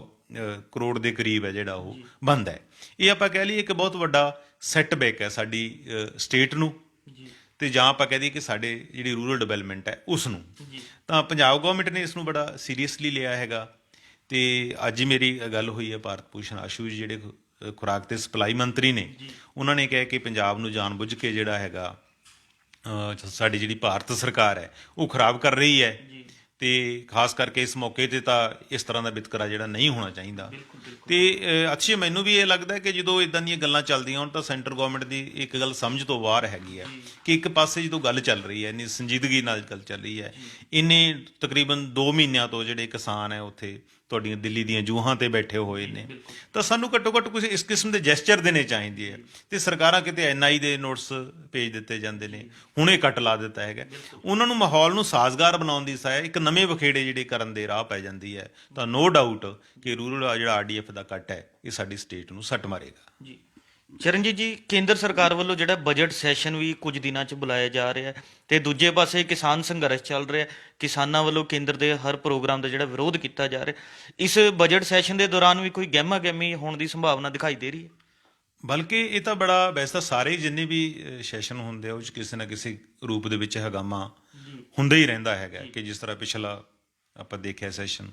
ਕਰੋੜ ਦੇ ਕਰੀਬ ਹੈ ਜਿਹੜਾ ਉਹ ਬਣਦਾ ਹੈ। ਇਹ ਆਪਾਂ ਕਹਿ ਲਈਏ ਕਿ ਬਹੁਤ ਵੱਡਾ ਸੈਟਬੈਕ ਹੈ ਸਾਡੀ ਸਟੇਟ ਨੂੰ, ਤੇ ਜਾਂ ਆਪਾਂ ਕਹਿ ਦਈਏ ਕਿ ਸਾਡੇ ਜਿਹੜੀ ਰੂਰਲ ਡਿਵੈਲਪਮੈਂਟ ਹੈ ਉਸ ਨੂੰ। ਤਾਂ ਪੰਜਾਬ ਗਵਰਨਮੈਂਟ ਨੇ ਇਸ ਨੂੰ ਬੜਾ ਸੀਰੀਅਸਲੀ ਲਿਆ ਹੈਗਾ। ਤੇ ਅੱਜ ਹੀ ਮੇਰੀ ਗੱਲ ਹੋਈ ਹੈ ਭਾਰਤ ਭੂਸ਼ਣ ਆਸ਼ੂ ਜੀ ਜਿਹੜੇ ਖੁਰਾਕ ਤੇ ਸਪਲਾਈ ਮੰਤਰੀ ਨੇ, ਉਹਨਾਂ ਨੇ ਕਿਹਾ ਕਿ ਪੰਜਾਬ ਨੂੰ ਜਾਣਬੁੱਝ ਕੇ ਜਿਹੜਾ ਹੈਗਾ ਸਾਡੀ ਜਿਹੜੀ ਭਾਰਤ ਸਰਕਾਰ ਹੈ ਉਹ ਖਰਾਬ ਕਰ ਰਹੀ ਹੈ। ਤੇ ਖਾਸ ਕਰਕੇ ਇਸ ਮੌਕੇ ਤੇ ਤਾਂ ਇਸ ਤਰ੍ਹਾਂ ਦਾ ਵਿਤਕਰਾ ਜਿਹੜਾ ਨਹੀਂ ਹੋਣਾ ਚਾਹੀਦਾ। ਤੇ ਅੱਛਾ, ਮੈਨੂੰ ਵੀ ਇਹ ਲੱਗਦਾ ਕਿ ਜਦੋਂ ਇਦਾਂ ਦੀਆਂ ਗੱਲਾਂ ਚੱਲਦੀਆਂ ਹੋਣ ਤਾਂ ਸੈਂਟਰ ਗਵਰਨਮੈਂਟ ਦੀ ਇੱਕ ਗੱਲ ਸਮਝ ਤੋਂ ਬਾਹਰ ਹੈਗੀ ਹੈ ਕਿ ਇੱਕ ਪਾਸੇ ਜਦੋਂ ਗੱਲ ਚੱਲ ਰਹੀ ਹੈ ਇੰਨੀ ਸੰਜੀਦਗੀ ਨਾਲ ਗੱਲ ਚੱਲ ਰਹੀ ਹੈ, ਇੰਨੇ ਤਕਰੀਬਨ 2 ਮਹੀਨਿਆਂ ਤੋਂ ਜਿਹੜੇ ਕਿਸਾਨ ਹੈ ਉੱਥੇ ਤੁਹਾਡੀਆਂ ਦਿੱਲੀ ਦੀਆਂ ਜੂਹਾਂ ਤੇ ਬੈਠੇ ਹੋਏ ਨੇ, ਤਾਂ ਸਾਨੂੰ ਘੱਟੋ ਘੱਟ ਕੁਝ ਇਸ ਕਿਸਮ ਦੇ ਜੈਸਚਰ ਦੇਣੇ ਚਾਹੀਦੇ ਹੈ। ਤੇ ਸਰਕਾਰਾਂ ਕਿਤੇ NI ਦੇ ਨੋਟਿਸ ਭੇਜ ਦਿੱਤੇ ਜਾਂਦੇ ਨੇ, ਹੁਣੇ ਕੱਟ ਲਾ ਦਿੱਤਾ ਹੈਗਾ। ਉਹਨਾਂ ਨੂੰ ਮਾਹੌਲ ਨੂੰ ਸਾਜ਼ਗਾਰ ਬਣਾਉਣ ਦੀ ਸਾਇਆ ਇੱਕ ਨਵੇਂ ਵਖੇੜੇ ਜਿਹੜੇ ਕਰਨ ਦੇ ਰਾਹ ਪੈ ਜਾਂਦੀ ਹੈ। ਤਾਂ ਨੋ ਡਾਊਟ ਕਿ ਰੂਰਲ ਜਿਹੜਾ RDF ਦਾ ਕੱਟ ਹੈ ਇਹ ਸਾਡੀ ਸਟੇਟ ਨੂੰ ਸੱਟ ਮਾਰੇਗਾ। ਚਰਨਜੀਤ ਜੀ, ਕੇਂਦਰ ਸਰਕਾਰ ਵੱਲੋਂ ਜਿਹੜਾ ਬਜਟ ਸੈਸ਼ਨ ਵੀ ਕੁਝ ਦਿਨਾਂ 'ਚ ਬੁਲਾਇਆ ਜਾ ਰਿਹਾ ਹੈ ਤੇ ਦੂਜੇ ਪਾਸੇ ਕਿਸਾਨ ਸੰਘਰਸ਼ ਚੱਲ ਰਿਹਾ। ਕਿਸਾਨਾਂ ਵੱਲੋਂ ਕੇਂਦਰ ਦੇ ਹਰ ਪ੍ਰੋਗਰਾਮ ਦਾ ਜਿਹੜਾ ਵਿਰੋਧ ਕੀਤਾ ਜਾ ਰਿਹਾ, ਇਸ ਬਜਟ ਸੈਸ਼ਨ ਦੇ ਦੌਰਾਨ ਵੀ ਕੋਈ ਗਹਿਮਾ ਗਹਿਮੀ ਹੋਣ ਦੀ ਸੰਭਾਵਨਾ ਦਿਖਾਈ ਦੇ ਰਹੀ ਹੈ? ਬਲਕਿ ਇਹ ਤਾਂ ਬੜਾ, ਵੈਸੇ ਤਾਂ ਸਾਰੇ ਜਿੰਨੇ ਵੀ ਸੈਸ਼ਨ ਹੁੰਦੇ ਆ ਉਹ 'ਚ ਕਿਸੇ ਨਾ ਕਿਸੇ ਰੂਪ ਦੇ ਵਿੱਚ ਹੰਗਾਮਾ ਹੁੰਦਾ ਹੀ ਰਹਿੰਦਾ ਹੈਗਾ। ਕਿ ਜਿਸ ਤਰ੍ਹਾਂ ਪਿਛਲਾ ਆਪਾਂ ਦੇਖਿਆ ਸੈਸ਼ਨ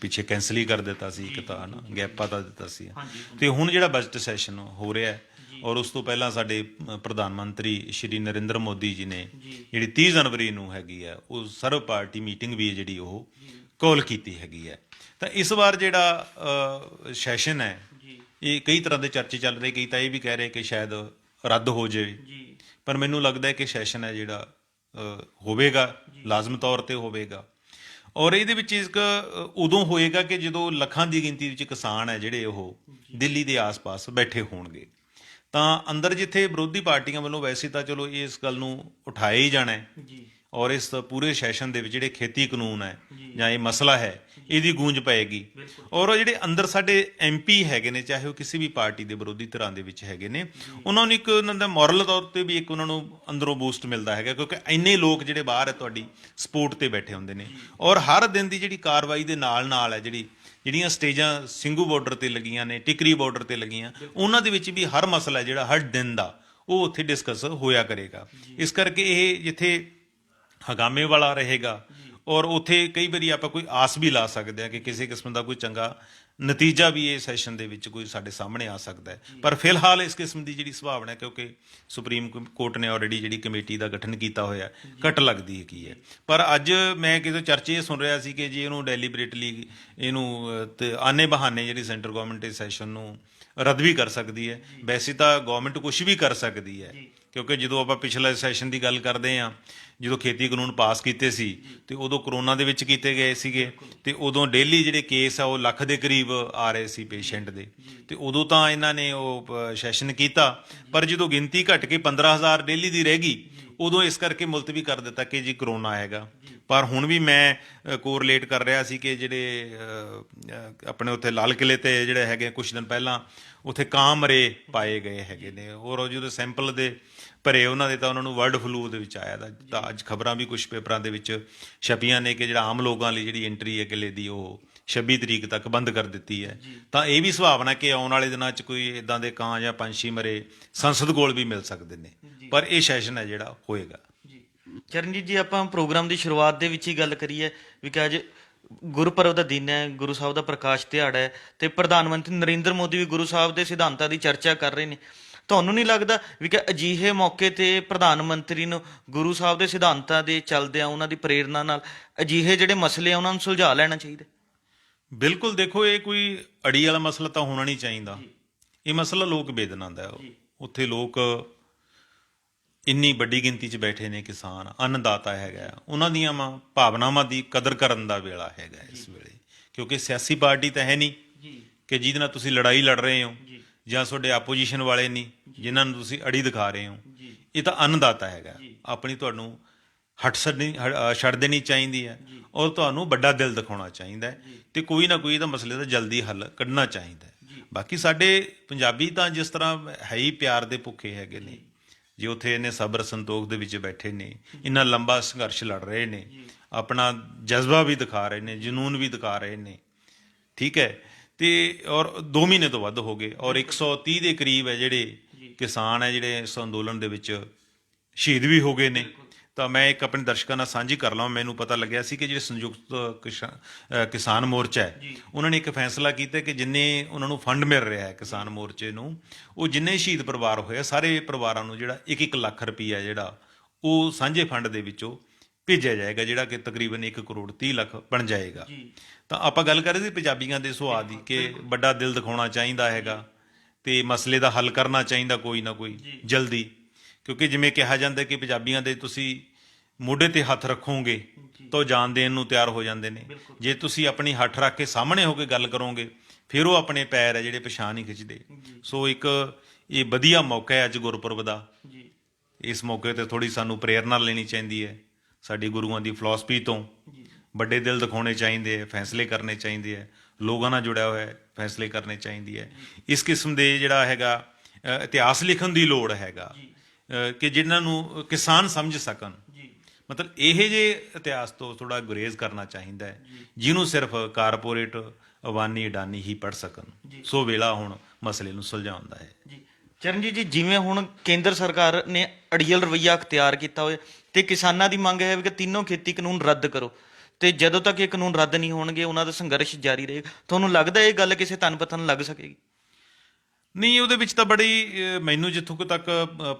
ਪਿੱਛੇ ਕੈਂਸਲ ਹੀ ਕਰ ਦਿੱਤਾ ਸੀ, ਇੱਕ ਤਾਂ ਨਾ ਗੈਪ ਪਾ ਦਿੱਤਾ ਸੀ। ਤੇ ਹੁਣ ਜਿਹੜਾ ਬਜਟ ਸੈਸ਼ਨ ਹੋ ਰਿਹਾ ਹੈ ਔਰ ਉਸ ਤੋਂ ਪਹਿਲਾਂ ਸਾਡੇ ਪ੍ਰਧਾਨ ਮੰਤਰੀ ਸ਼੍ਰੀ ਨਰਿੰਦਰ ਮੋਦੀ ਜੀ ਨੇ ਜਿਹੜੀ 30 ਜਨਵਰੀ ਨੂੰ ਹੈਗੀ ਹੈ ਉਹ ਸਰਵ ਪਾਰਟੀ ਮੀਟਿੰਗ ਵੀ ਜਿਹੜੀ ਉਹ ਕਾਲ ਕੀਤੀ ਹੈਗੀ ਹੈ। ਤਾਂ ਇਸ ਵਾਰ ਜਿਹੜਾ ਸੈਸ਼ਨ ਹੈ ਇਹ ਕਈ ਤਰ੍ਹਾਂ ਦੇ ਚਰਚੇ ਚੱਲ ਰਹੇ। ਕਈ ਤਾਂ ਇਹ ਵੀ ਕਹਿ ਰਹੇ ਕਿ ਸ਼ਾਇਦ ਰੱਦ ਹੋ ਜਾਵੇ, ਪਰ ਮੈਨੂੰ ਲੱਗਦਾ ਹੈ ਕਿ ਸੈਸ਼ਨ ਹੈ ਜਿਹੜਾ ਹੋਵੇਗਾ, ਲਾਜ਼ਮ ਤੌਰ ਤੇ ਹੋਵੇਗਾ। ਔਰ ਇਹਦੇ ਵਿੱਚ ਇੱਕ ਉਦੋਂ ਹੋਏਗਾ ਕਿ ਜਦੋਂ ਲੱਖਾਂ ਦੀ ਗਿਣਤੀ ਵਿੱਚ ਕਿਸਾਨ ਹੈ ਜਿਹੜੇ ਉਹ ਦਿੱਲੀ ਦੇ ਆਸ-ਪਾਸ ਬੈਠੇ ਹੋਣਗੇ। ਤਾਂ ਅੰਦਰ ਜਿੱਥੇ ਵਿਰੋਧੀ ਪਾਰਟੀਆਂ ਵੱਲੋਂ ਵੈਸੇ ਤਾਂ ਚਲੋ ਇਸ ਗੱਲ ਨੂੰ ਉਠਾਇਆ ਹੀ ਜਾਣਾ ਹੈ ਔਰ ਇਸ ਪੂਰੇ ਸੈਸ਼ਨ ਦੇ ਵਿੱਚ ਜਿਹੜੇ ਖੇਤੀ ਕਾਨੂੰਨ ਹੈ ਜਾਂ ਇਹ ਮਸਲਾ ਹੈ ਇਹਦੀ ਗੂੰਜ ਪਏਗੀ। ਔਰ ਉਹ ਜਿਹੜੇ ਅੰਦਰ ਸਾਡੇ MP ਹੈਗੇ ਨੇ, ਚਾਹੇ ਉਹ ਕਿਸੇ ਵੀ ਪਾਰਟੀ ਦੇ ਵਿਰੋਧੀ ਧਿਰਾਂ ਦੇ ਵਿੱਚ ਹੈਗੇ ਨੇ, ਉਹਨਾਂ ਨੂੰ ਇੱਕ ਉਹਨਾਂ ਦਾ ਮੋਰਲ ਤੌਰ ਤੇ ਵੀ ਇੱਕ ਉਹਨਾਂ ਨੂੰ ਅੰਦਰੋਂ ਬੂਸਟ ਮਿਲਦਾ ਹੈਗਾ, ਕਿਉਂਕਿ ਇੰਨੇ ਲੋਕ ਜਿਹੜੇ ਬਾਹਰ ਹੈ ਤੁਹਾਡੀ ਸਪੋਰਟ ਤੇ ਬੈਠੇ ਹੁੰਦੇ ਨੇ। ਔਰ ਹਰ ਦਿਨ ਦੀ ਜਿਹੜੀ ਕਾਰਵਾਈ ਦੇ ਨਾਲ ਨਾਲ ਹੈ ਜਿਹੜੀ ਜਿਹੜੀਆਂ ਸਟੇਜਾਂ ਸਿੰਘੂ ਬਾਰਡਰ ਤੇ ਲੱਗੀਆਂ ਨੇ, ਟਿਕਰੀ ਬਾਰਡਰ ਤੇ ਲੱਗੀਆਂ, ਉਹਨਾਂ ਦੇ ਵਿੱਚ ਵੀ ਹਰ ਮਸਲਾ ਜਿਹੜਾ ਹਰ ਦਿਨ ਦਾ ਉਹ ਉੱਥੇ ਡਿਸਕਸ ਹੋਇਆ ਕਰੇਗਾ। ਇਸ ਕਰਕੇ ਇਹ ਜਿੱਥੇ ਹਗਾਮੇ ਵਾਲਾ ਰਹੇਗਾ ਔਰ ਉੱਥੇ ਕਈ ਵਾਰੀ ਆਪਾਂ ਕੋਈ ਆਸ ਵੀ ਲਾ ਸਕਦੇ ਹਾਂ ਕਿ ਕਿਸੇ ਕਿਸਮ ਦਾ ਕੋਈ ਚੰਗਾ ਨਤੀਜਾ ਵੀ ਇਹ ਸੈਸ਼ਨ ਦੇ ਵਿੱਚ ਕੋਈ ਸਾਡੇ ਸਾਹਮਣੇ ਆ ਸਕਦਾ ਹੈ। ਪਰ ਫਿਲਹਾਲ ਇਸ ਕਿਸਮ ਦੀ ਜਿਹੜੀ ਸੰਭਾਵਨਾ, ਕਿਉਂਕਿ ਸੁਪਰੀਮ ਕੋਰਟ ਨੇ ਆਲਰੇਡੀ ਜਿਹੜੀ ਕਮੇਟੀ ਦਾ ਗਠਨ ਕੀਤਾ ਹੋਇਆ, ਘੱਟ ਲੱਗਦੀ ਹੈ ਕੀ ਹੈ। ਪਰ ਅੱਜ ਮੈਂ ਕਿਤੇ ਚਰਚੇ ਇਹ ਸੁਣ ਰਿਹਾ ਸੀ ਕਿ ਜੇ ਇਹਨੂੰ ਡੈਲੀਬਰੇਟਲੀ ਇਹਨੂੰ ਤੇ ਆਨੇ ਬਹਾਨੇ ਜਿਹੜੀ ਸੈਂਟਰ ਗਵਰਨਮੈਂਟ ਇਸ ਸੈਸ਼ਨ ਨੂੰ ਰੱਦ ਵੀ ਕਰ ਸਕਦੀ ਹੈ। ਵੈਸੇ ਤਾਂ ਗਵਰਨਮੈਂਟ ਕੁਝ ਵੀ ਕਰ ਸਕਦੀ ਹੈ, ਕਿਉਂਕਿ ਜਦੋਂ ਆਪਾਂ ਪਿਛਲੇ ਸੈਸ਼ਨ ਦੀ ਗੱਲ ਕਰਦੇ ਹਾਂ, ਜਦੋਂ ਖੇਤੀ ਕਾਨੂੰਨ ਪਾਸ ਕੀਤੇ ਸੀ ਤੇ ਉਦੋਂ ਕਰੋਨਾ ਦੇ ਵਿੱਚ ਕੀਤੇ ਗਏ ਸੀਗੇ ਤੇ ਉਦੋਂ ਡੇਲੀ ਜਿਹੜੇ ਕੇਸ ਆ ਉਹ ਲੱਖ ਦੇ ਕਰੀਬ ਆ ਰਹੇ ਸੀ ਪੇਸ਼ੈਂਟ ਦੇ, ਤੇ ਉਦੋਂ ਤਾਂ ਇਹਨਾਂ ਨੇ ਉਹ ਸੈਸ਼ਨ ਕੀਤਾ। ਪਰ ਜਦੋਂ ਗਿਣਤੀ ਘਟ ਕੇ 15,000 ਡੇਲੀ ਦੀ ਰਹਿ ਗਈ, ਉਦੋਂ ਇਸ ਕਰਕੇ ਮੁਲਤਵੀ ਕਰ ਦਿੱਤਾ ਕਿ ਜੀ ਕਰੋਨਾ ਹੈਗਾ। ਪਰ ਹੁਣ ਵੀ ਮੈਂ ਕੋਰਿਲੇਟ ਕਰ ਰਿਹਾ ਸੀ ਕਿ ਜਿਹੜੇ ਆਪਣੇ ਉੱਥੇ ਲਾਲ ਕਿਲੇ ਤੇ ਜਿਹੜੇ ਹੈਗੇ ਕੁਝ ਦਿਨ ਪਹਿਲਾਂ ਉੱਥੇ ਕਾਂ ਮਰੇ ਪਾਏ ਗਏ ਹੈਗੇ ਨੇ, ਔਰ ਜਦੋਂ ਸੈਂਪਲ ਦੇ ਭਰੇ ਉਹਨਾਂ ਦੇ ਤਾਂ ਉਹਨਾਂ ਨੂੰ ਵਰਲਡ ਫਲੂ ਦੇ ਵਿੱਚ ਆਇਆ ਤਾਂ ਅੱਜ ਖਬਰਾਂ ਵੀ ਕੁਝ ਪੇਪਰਾਂ ਦੇ ਵਿੱਚ ਛਪੀਆਂ ਨੇ ਕਿ ਜਿਹੜਾ ਆਮ ਲੋਕਾਂ ਲਈ ਜਿਹੜੀ ਐਂਟਰੀ ਹੈ ਕਿਲੇ ਦੀ ਉਹ 26 ਤਰੀਕ ਤੱਕ ਬੰਦ ਕਰ ਦਿੱਤੀ ਹੈ। ਤਾਂ ਇਹ ਵੀ ਸੰਭਾਵਨਾ ਕਿ ਆਉਣ ਵਾਲੇ ਦਿਨਾਂ 'ਚ ਕੋਈ ਇੱਦਾਂ ਦੇ ਕਾਂ ਜਾਂ ਪੰਛੀ ਮਰੇ ਸੰਸਦ ਕੋਲ ਵੀ ਮਿਲ ਸਕਦੇ ਨੇ, ਪਰ ਇਹ ਸੈਸ਼ਨ ਹੈ ਜਿਹੜਾ ਹੋਏਗਾ। ਚਰਨਜੀਤ ਜੀ, ਆਪਾਂ ਪ੍ਰੋਗਰਾਮ ਦੀ ਸ਼ੁਰੂਆਤ ਦੇ ਵਿੱਚ ਹੀ ਗੱਲ ਕਰੀਏ ਵੀ ਕਿ ਅੱਜ ਗੁਰਪੁਰਬ ਦਾ ਦਿਨ ਹੈ, ਗੁਰੂ ਸਾਹਿਬ ਦਾ ਪ੍ਰਕਾਸ਼ ਦਿਹਾੜਾ ਹੈ ਤੇ ਪ੍ਰਧਾਨ ਮੰਤਰੀ ਨਰਿੰਦਰ ਮੋਦੀ ਵੀ ਗੁਰੂ ਸਾਹਿਬ ਦੇ ਸਿਧਾਂਤਾਂ ਦੀ ਚਰਚਾ ਕਰ ਰਹੇ ਨੇ। ਤੁਹਾਨੂੰ ਨਹੀਂ ਲੱਗਦਾ ਵੀ ਕਿ ਅਜਿਹੇ ਮੌਕੇ ਤੇ ਪ੍ਰਧਾਨ ਮੰਤਰੀ ਨੂੰ ਗੁਰੂ ਸਾਹਿਬ ਦੇ ਸਿਧਾਂਤਾਂ ਦੇ ਚੱਲਦਿਆਂ ਉਹਨਾਂ ਦੀ ਪ੍ਰੇਰਨਾ ਨਾਲ ਅਜਿਹੇ ਜਿਹੜੇ ਮਸਲੇ ਆ ਉਹਨਾਂ ਨੂੰ ਸੁਲਝਾ ਲੈਣਾ ਚਾਹੀਦਾ? ਬਿਲਕੁਲ, ਦੇਖੋ ਇਹ ਕੋਈ ਅੜੀ ਵਾਲਾ ਮਸਲਾ ਤਾਂ ਹੋਣਾ ਨਹੀਂ ਚਾਹੀਦਾ। ਇਹ ਮਸਲਾ ਲੋਕ ਵੇਦਨਾ ਦਾ ਹੈ। ਉੱਥੇ ਲੋਕ ਇੰਨੀ ਵੱਡੀ ਗਿਣਤੀ 'ਚ ਬੈਠੇ ਨੇ, ਕਿਸਾਨ ਅੰਨਦਾਤਾ ਹੈਗਾ, ਉਹਨਾਂ ਦੀਆਂ ਭਾਵਨਾਵਾਂ ਦੀ ਕਦਰ ਕਰਨ ਦਾ ਵੇਲਾ ਹੈਗਾ ਇਸ ਵੇਲੇ, ਕਿਉਂਕਿ ਸਿਆਸੀ ਪਾਰਟੀ ਤਾਂ ਹੈ ਨਹੀਂ ਕਿ ਜਿਹਦੇ ਨਾਲ ਤੁਸੀਂ ਲੜਾਈ ਲੜ ਰਹੇ ਹੋ, ਜਾਂ ਤੁਹਾਡੇ ਆਪੋਜੀਸ਼ਨ ਵਾਲੇ ਨਹੀਂ ਜਿਨ੍ਹਾਂ ਨੂੰ ਤੁਸੀਂ ਅੜੀ ਦਿਖਾ ਰਹੇ ਹੋ। ਇਹ ਤਾਂ ਅੰਨਦਾਤਾ ਹੈਗਾ। ਆਪਣੀ ਤੁਹਾਨੂੰ ਛੱਡ ਦੇਣੀ ਚਾਹੀਦੀ ਹੈ ਔਰ ਤੁਹਾਨੂੰ ਵੱਡਾ ਦਿਲ ਦਿਖਾਉਣਾ ਚਾਹੀਦਾ ਹੈ ਤੇ ਕੋਈ ਨਾ ਕੋਈ ਇਹਦਾ ਮਸਲੇ ਦਾ ਜਲਦੀ ਹੱਲ ਕੱਢਣਾ ਚਾਹੀਦਾ ਹੈ। ਬਾਕੀ ਸਾਡੇ ਪੰਜਾਬੀ ਤਾਂ ਜਿਸ ਤਰ੍ਹਾਂ ਹੈ ਹੀ ਪਿਆਰ ਦੇ ਭੁੱਖੇ ਹੈਗੇ ਨੇ, ਜੇ ਉੱਥੇ ਇਹਨੇ ਸਬਰ ਸੰਤੋਖ ਦੇ ਵਿੱਚ ਬੈਠੇ ਨੇ, ਇੰਨਾ ਲੰਬਾ ਸੰਘਰਸ਼ ਲੜ ਰਹੇ ਨੇ, ਆਪਣਾ ਜਜ਼ਬਾ ਵੀ ਦਿਖਾ ਰਹੇ ਨੇ, ਜਨੂਨ ਵੀ ਦਿਖਾ ਰਹੇ ਨੇ, ਠੀਕ ਹੈ। ਤੇ ਔਰ 2 ਮਹੀਨੇ ਤੋਂ ਵੱਧ ਹੋ ਗਏ ਔਰ 130 ਦੇ ਕਰੀਬ ਹੈ ਜਿਹੜੇ ਕਿਸਾਨ ਹੈ ਜਿਹੜੇ ਇਸ ਅੰਦੋਲਨ ਦੇ ਵਿੱਚ ਸ਼ਹੀਦ ਵੀ ਹੋ ਗਏ ਨੇ। ਤਾਂ ਮੈਂ ਇੱਕ ਆਪਣੇ ਦਰਸ਼ਕਾਂ ਨਾਲ ਸਾਂਝੀ ਕਰ ਲਵਾਂ, ਮੈਨੂੰ ਪਤਾ ਲੱਗਿਆ ਸੀ ਕਿ ਜਿਹੜੇ ਸੰਯੁਕਤ ਕਿਸਾਨ ਮੋਰਚਾ ਹੈ ਉਹਨਾਂ ਨੇ ਇੱਕ ਫੈਸਲਾ ਕੀਤਾ ਕਿ ਜਿੰਨੇ ਉਹਨਾਂ ਨੂੰ ਫੰਡ ਮਿਲ ਰਿਹਾ ਹੈ ਕਿਸਾਨ ਮੋਰਚੇ ਨੂੰ, ਉਹ ਜਿੰਨੇ ਸ਼ਹੀਦ ਪਰਿਵਾਰ ਹੋਏ ਸਾਰੇ ਪਰਿਵਾਰਾਂ ਨੂੰ ਜਿਹੜਾ 1-1 ਲੱਖ ਰੁਪਈਆ ਜਿਹੜਾ ਉਹ ਸਾਂਝੇ ਫੰਡ ਦੇ ਵਿੱਚੋਂ ਭੇਜਿਆ ਜਾਏਗਾ, ਜਿਹੜਾ ਕਿ ਤਕਰੀਬਨ 1 ਕਰੋੜ 30 ਲੱਖ ਬਣ ਜਾਏਗਾ। ਤਾਂ ਆਪਾਂ ਗੱਲ ਕਰ ਰਹੇ ਸੀ ਪੰਜਾਬੀਆਂ ਦੇ ਸੁਭਾਅ ਦੀ ਕਿ ਵੱਡਾ ਦਿਲ ਦਿਖਾਉਣਾ ਚਾਹੀਦਾ ਹੈਗਾ ਤੇ ਮਸਲੇ ਦਾ ਹੱਲ ਕਰਨਾ ਚਾਹੀਦਾ ਕੋਈ ਨਾ ਕੋਈ ਜਲਦੀ, ਕਿਉਂਕਿ ਜਿਵੇਂ ਕਿਹਾ ਜਾਂਦਾ ਕਿ ਪੰਜਾਬੀਆਂ ਦੇ ਤੁਸੀਂ ਮੋਢੇ ਤੇ ਹੱਥ ਰੱਖੋਗੇ ਤਾਂ ਜਾਨ ਦੇਣ ਨੂੰ ਤਿਆਰ ਹੋ ਜਾਂਦੇ ਨੇ, ਜੇ ਤੁਸੀਂ ਆਪਣੀ ਹੱਥ ਰੱਖ ਕੇ ਸਾਹਮਣੇ ਹੋ ਕੇ ਗੱਲ ਕਰੋਗੇ ਫਿਰ ਉਹ ਆਪਣੇ ਪੈਰ ਹੈ ਜਿਹੜੇ ਪਛਾਣ ਨਹੀਂ ਖਿੱਚਦੇ। ਸੋ ਇੱਕ ਇਹ ਵਧੀਆ ਮੌਕਾ ਹੈ ਅੱਜ ਗੁਰਪੁਰਬ ਦਾ, ਇਸ ਮੌਕੇ ਤੇ ਥੋੜੀ ਸਾਨੂੰ ਪ੍ਰੇਰਨਾ ਲੈਣੀ ਚਾਹੀਦੀ ਹੈ, ਸਾਡੀ ਗੁਰੂਆਂ ਦੀ ਫਿਲਾਸਫੀ ਤੋਂ ਵੱਡੇ ਦਿਲ ਦਿਖਾਉਣੇ ਚਾਹੀਦੇ ਹੈ, ਫੈਸਲੇ ਕਰਨੇ ਚਾਹੀਦੇ ਹੈ, ਲੋਕਾਂ ਨਾਲ ਜੁੜਿਆ ਹੋਇਆ ਫੈਸਲੇ ਕਰਨੇ ਚਾਹੀਦੀ ਹੈ। ਇਸ ਕਿਸਮ ਦੇ ਜਿਹੜਾ ਹੈਗਾ ਇਤਿਹਾਸ ਲਿਖਣ ਦੀ ਲੋੜ ਹੈਗਾ ਕਿ ਜਿਨ੍ਹਾਂ ਨੂੰ ਕਿਸਾਨ ਸਮਝ ਸਕਣ, ਮਤਲਬ ਇਹ ਜੇ ਇਤਿਹਾਸ ਤੋਂ ਥੋੜਾ ਗੁਰੇਜ਼ ਕਰਨਾ ਚਾਹੀਦਾ ਹੈ ਜਿਹਨੂੰ ਸਿਰਫ ਕਾਰਪੋਰੇਟ ਅਵਾਨੀ ਅਡਾਨੀ ਹੀ ਪੜ੍ਹ ਸਕਣ। ਸੋ ਵੇਲਾ ਹੁਣ ਮਸਲੇ ਨੂੰ ਸੁਲਝਾਉਣ ਦਾ ਹੈ। ਚਰਨਜੀਤ ਜੀ, ਜਿਵੇਂ ਹੁਣ ਕੇਂਦਰ ਸਰਕਾਰ ਨੇ ਅੜੀਅਲ ਰਵੱਈਆ ਅਖਤਿਆਰ ਕੀਤਾ ਹੋਇਆ ਤੇ ਕਿਸਾਨਾਂ ਦੀ ਮੰਗ ਹੈ ਕਿ ਤਿੰਨੋਂ ਖੇਤੀ ਕਾਨੂੰਨ ਰੱਦ ਕਰੋ, ਤੇ ਜਦੋਂ ਤੱਕ ਇਹ ਕਾਨੂੰਨ ਰੱਦ ਨਹੀਂ ਹੋਣਗੇ ਉਹਨਾਂ ਦਾ ਸੰਘਰਸ਼ ਜਾਰੀ ਰਹੇਗਾ। ਤੁਹਾਨੂੰ ਲੱਗਦਾ ਇਹ ਗੱਲ ਕਿਸੇ ਧਨ ਪਤਨ ਲੱਗ ਸਕੇਗੀ? ਨਹੀਂ, ਉਹਦੇ ਵਿੱਚ ਤਾਂ ਬੜੀ ਮੈਨੂੰ ਜਿੱਥੋਂ ਤੱਕ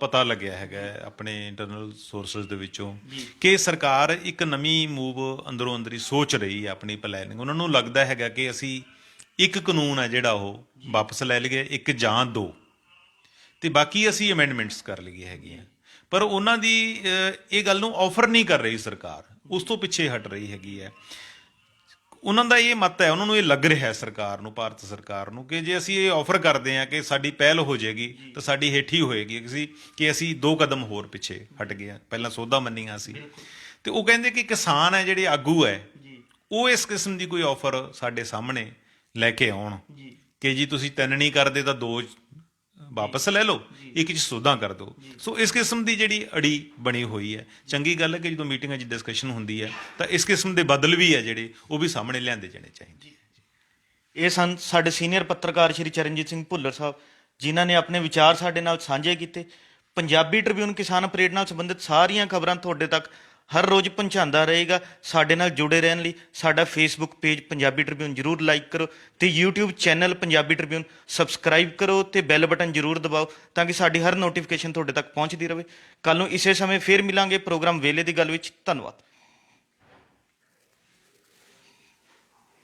ਪਤਾ ਲੱਗਿਆ ਹੈਗਾ ਆਪਣੇ ਇੰਟਰਨਲ ਸੋਰਸਿਸ ਦੇ ਵਿੱਚੋਂ ਕਿ ਸਰਕਾਰ ਇੱਕ ਨਵੀਂ ਮੂਵ ਅੰਦਰੋਂ ਅੰਦਰੀ ਸੋਚ ਰਹੀ ਹੈ ਆਪਣੀ ਪਲੈਨਿੰਗ। ਉਹਨਾਂ ਨੂੰ ਲੱਗਦਾ ਹੈਗਾ ਕਿ ਅਸੀਂ ਇੱਕ ਕਾਨੂੰਨ ਹੈ ਜਿਹੜਾ ਉਹ ਵਾਪਸ ਲੈ ਲਈਏ, 1 ਜਾਂ 2, ਤੇ ਬਾਕੀ ਅਸੀਂ ਅਮੈਂਡਮੈਂਟਸ ਕਰ ਲਈਏ ਹੈਗੀਆਂ। ਪਰ ਉਹਨਾਂ ਦੀ ਇਹ ਗੱਲ ਨੂੰ ਆਫਰ ਨਹੀਂ ਕਰ ਰਹੀ ਸਰਕਾਰ, ਉਸ ਤੋਂ ਪਿੱਛੇ ਹਟ ਰਹੀ ਹੈਗੀ ਹੈ। ਉਹਨਾਂ ਦਾ ਇਹ ਮਤ ਹੈ, ਉਹਨਾਂ ਨੂੰ ਇਹ ਲੱਗ ਰਿਹਾ ਸਰਕਾਰ ਨੂੰ, ਭਾਰਤ ਸਰਕਾਰ ਨੂੰ, ਕਿ ਜੇ ਅਸੀਂ ਇਹ ਆਫਰ ਕਰਦੇ ਹਾਂ ਕਿ ਸਾਡੀ ਪਹਿਲ ਹੋ ਜਾਏਗੀ ਤਾਂ ਸਾਡੀ ਹੇਠੀ ਹੋਏਗੀ ਕਿ ਅਸੀਂ 2 ਕਦਮ ਹੋਰ ਪਿੱਛੇ ਹਟ ਗਏ ਹਾਂ, ਪਹਿਲਾਂ ਸੋਧਾਂ ਮੰਨੀਆਂ ਸੀ। ਤੇ ਉਹ ਕਹਿੰਦੇ ਕਿ ਕਿਸਾਨ ਹੈ ਜਿਹੜੇ ਆਗੂ ਹੈ ਉਹ ਇਸ ਕਿਸਮ ਦੀ ਕੋਈ ਆਫਰ ਸਾਡੇ ਸਾਹਮਣੇ ਲੈ ਕੇ ਆਉਣ ਕਿ ਜੀ ਤੁਸੀਂ 3 ਨਹੀਂ ਕਰਦੇ ਤਾਂ 2 ਵਾਪਸ ਲੈ ਲਓ, 1 'ਚ ਸੋਧਾਂ ਕਰ ਦਿਓ। ਸੋ ਇਸ ਕਿਸਮ ਦੀ ਜਿਹੜੀ ਅੜੀ ਬਣੀ ਹੋਈ ਹੈ। ਚੰਗੀ ਗੱਲ ਹੈ ਕਿ ਜਦੋਂ ਮੀਟਿੰਗਾਂ 'ਚ ਡਿਸਕਸ਼ਨ ਹੁੰਦੀ ਹੈ ਤਾਂ ਇਸ ਕਿਸਮ ਦੇ ਬਦਲ ਵੀ ਹੈ ਜਿਹੜੇ ਉਹ ਵੀ ਸਾਹਮਣੇ ਲਿਆਂਦੇ ਜਾਣੇ ਚਾਹੀਦੇ। ਇਹ ਸਨ ਸਾਡੇ ਸੀਨੀਅਰ ਪੱਤਰਕਾਰ ਸ਼੍ਰੀ ਚਰਨਜੀਤ ਸਿੰਘ ਭੁੱਲਰ ਸਾਹਿਬ, ਜਿਨ੍ਹਾਂ ਨੇ ਆਪਣੇ ਵਿਚਾਰ ਸਾਡੇ ਨਾਲ ਸਾਂਝੇ ਕੀਤੇ। ਪੰਜਾਬੀ ਟ੍ਰਿਬਿਊਨ ਕਿਸਾਨ ਪਰੇਡ ਨਾਲ ਸੰਬੰਧਿਤ ਸਾਰੀਆਂ ਖਬਰਾਂ ਤੁਹਾਡੇ ਤੱਕ ਹਰ ਰੋਜ਼ ਪਹੁੰਚਾਉਂਦਾ ਰਹੇਗਾ। ਸਾਡੇ ਨਾਲ ਜੁੜੇ ਰਹਿਣ ਲਈ ਸਾਡਾ ਫੇਸਬੁੱਕ ਪੇਜ ਪੰਜਾਬੀ ਟ੍ਰਿਬਿਊਨ ਜ਼ਰੂਰ ਲਾਈਕ ਕਰੋ ਤੇ YouTube channel Punjabi Tribune subscribe ਕਰੋ ਤੇ ਬੈਲ ਬਟਨ ਜ਼ਰੂਰ ਦਬਾਓ ਤਾਂ ਕਿ ਸਾਡੀ ਹਰ ਨੋਟੀਫਿਕੇਸ਼ਨ ਤੁਹਾਡੇ ਤੱਕ ਪਹੁੰਚਦੀ ਰਹੇ। ਕੱਲ ਨੂੰ ਇਸੇ ਸਮੇਂ ਫੇਰ ਮਿਲਾਂਗੇ ਪ੍ਰੋਗਰਾਮ ਵੇਲੇ ਦੀ ਗੱਲ ਵਿੱਚ। ਧੰਨਵਾਦ।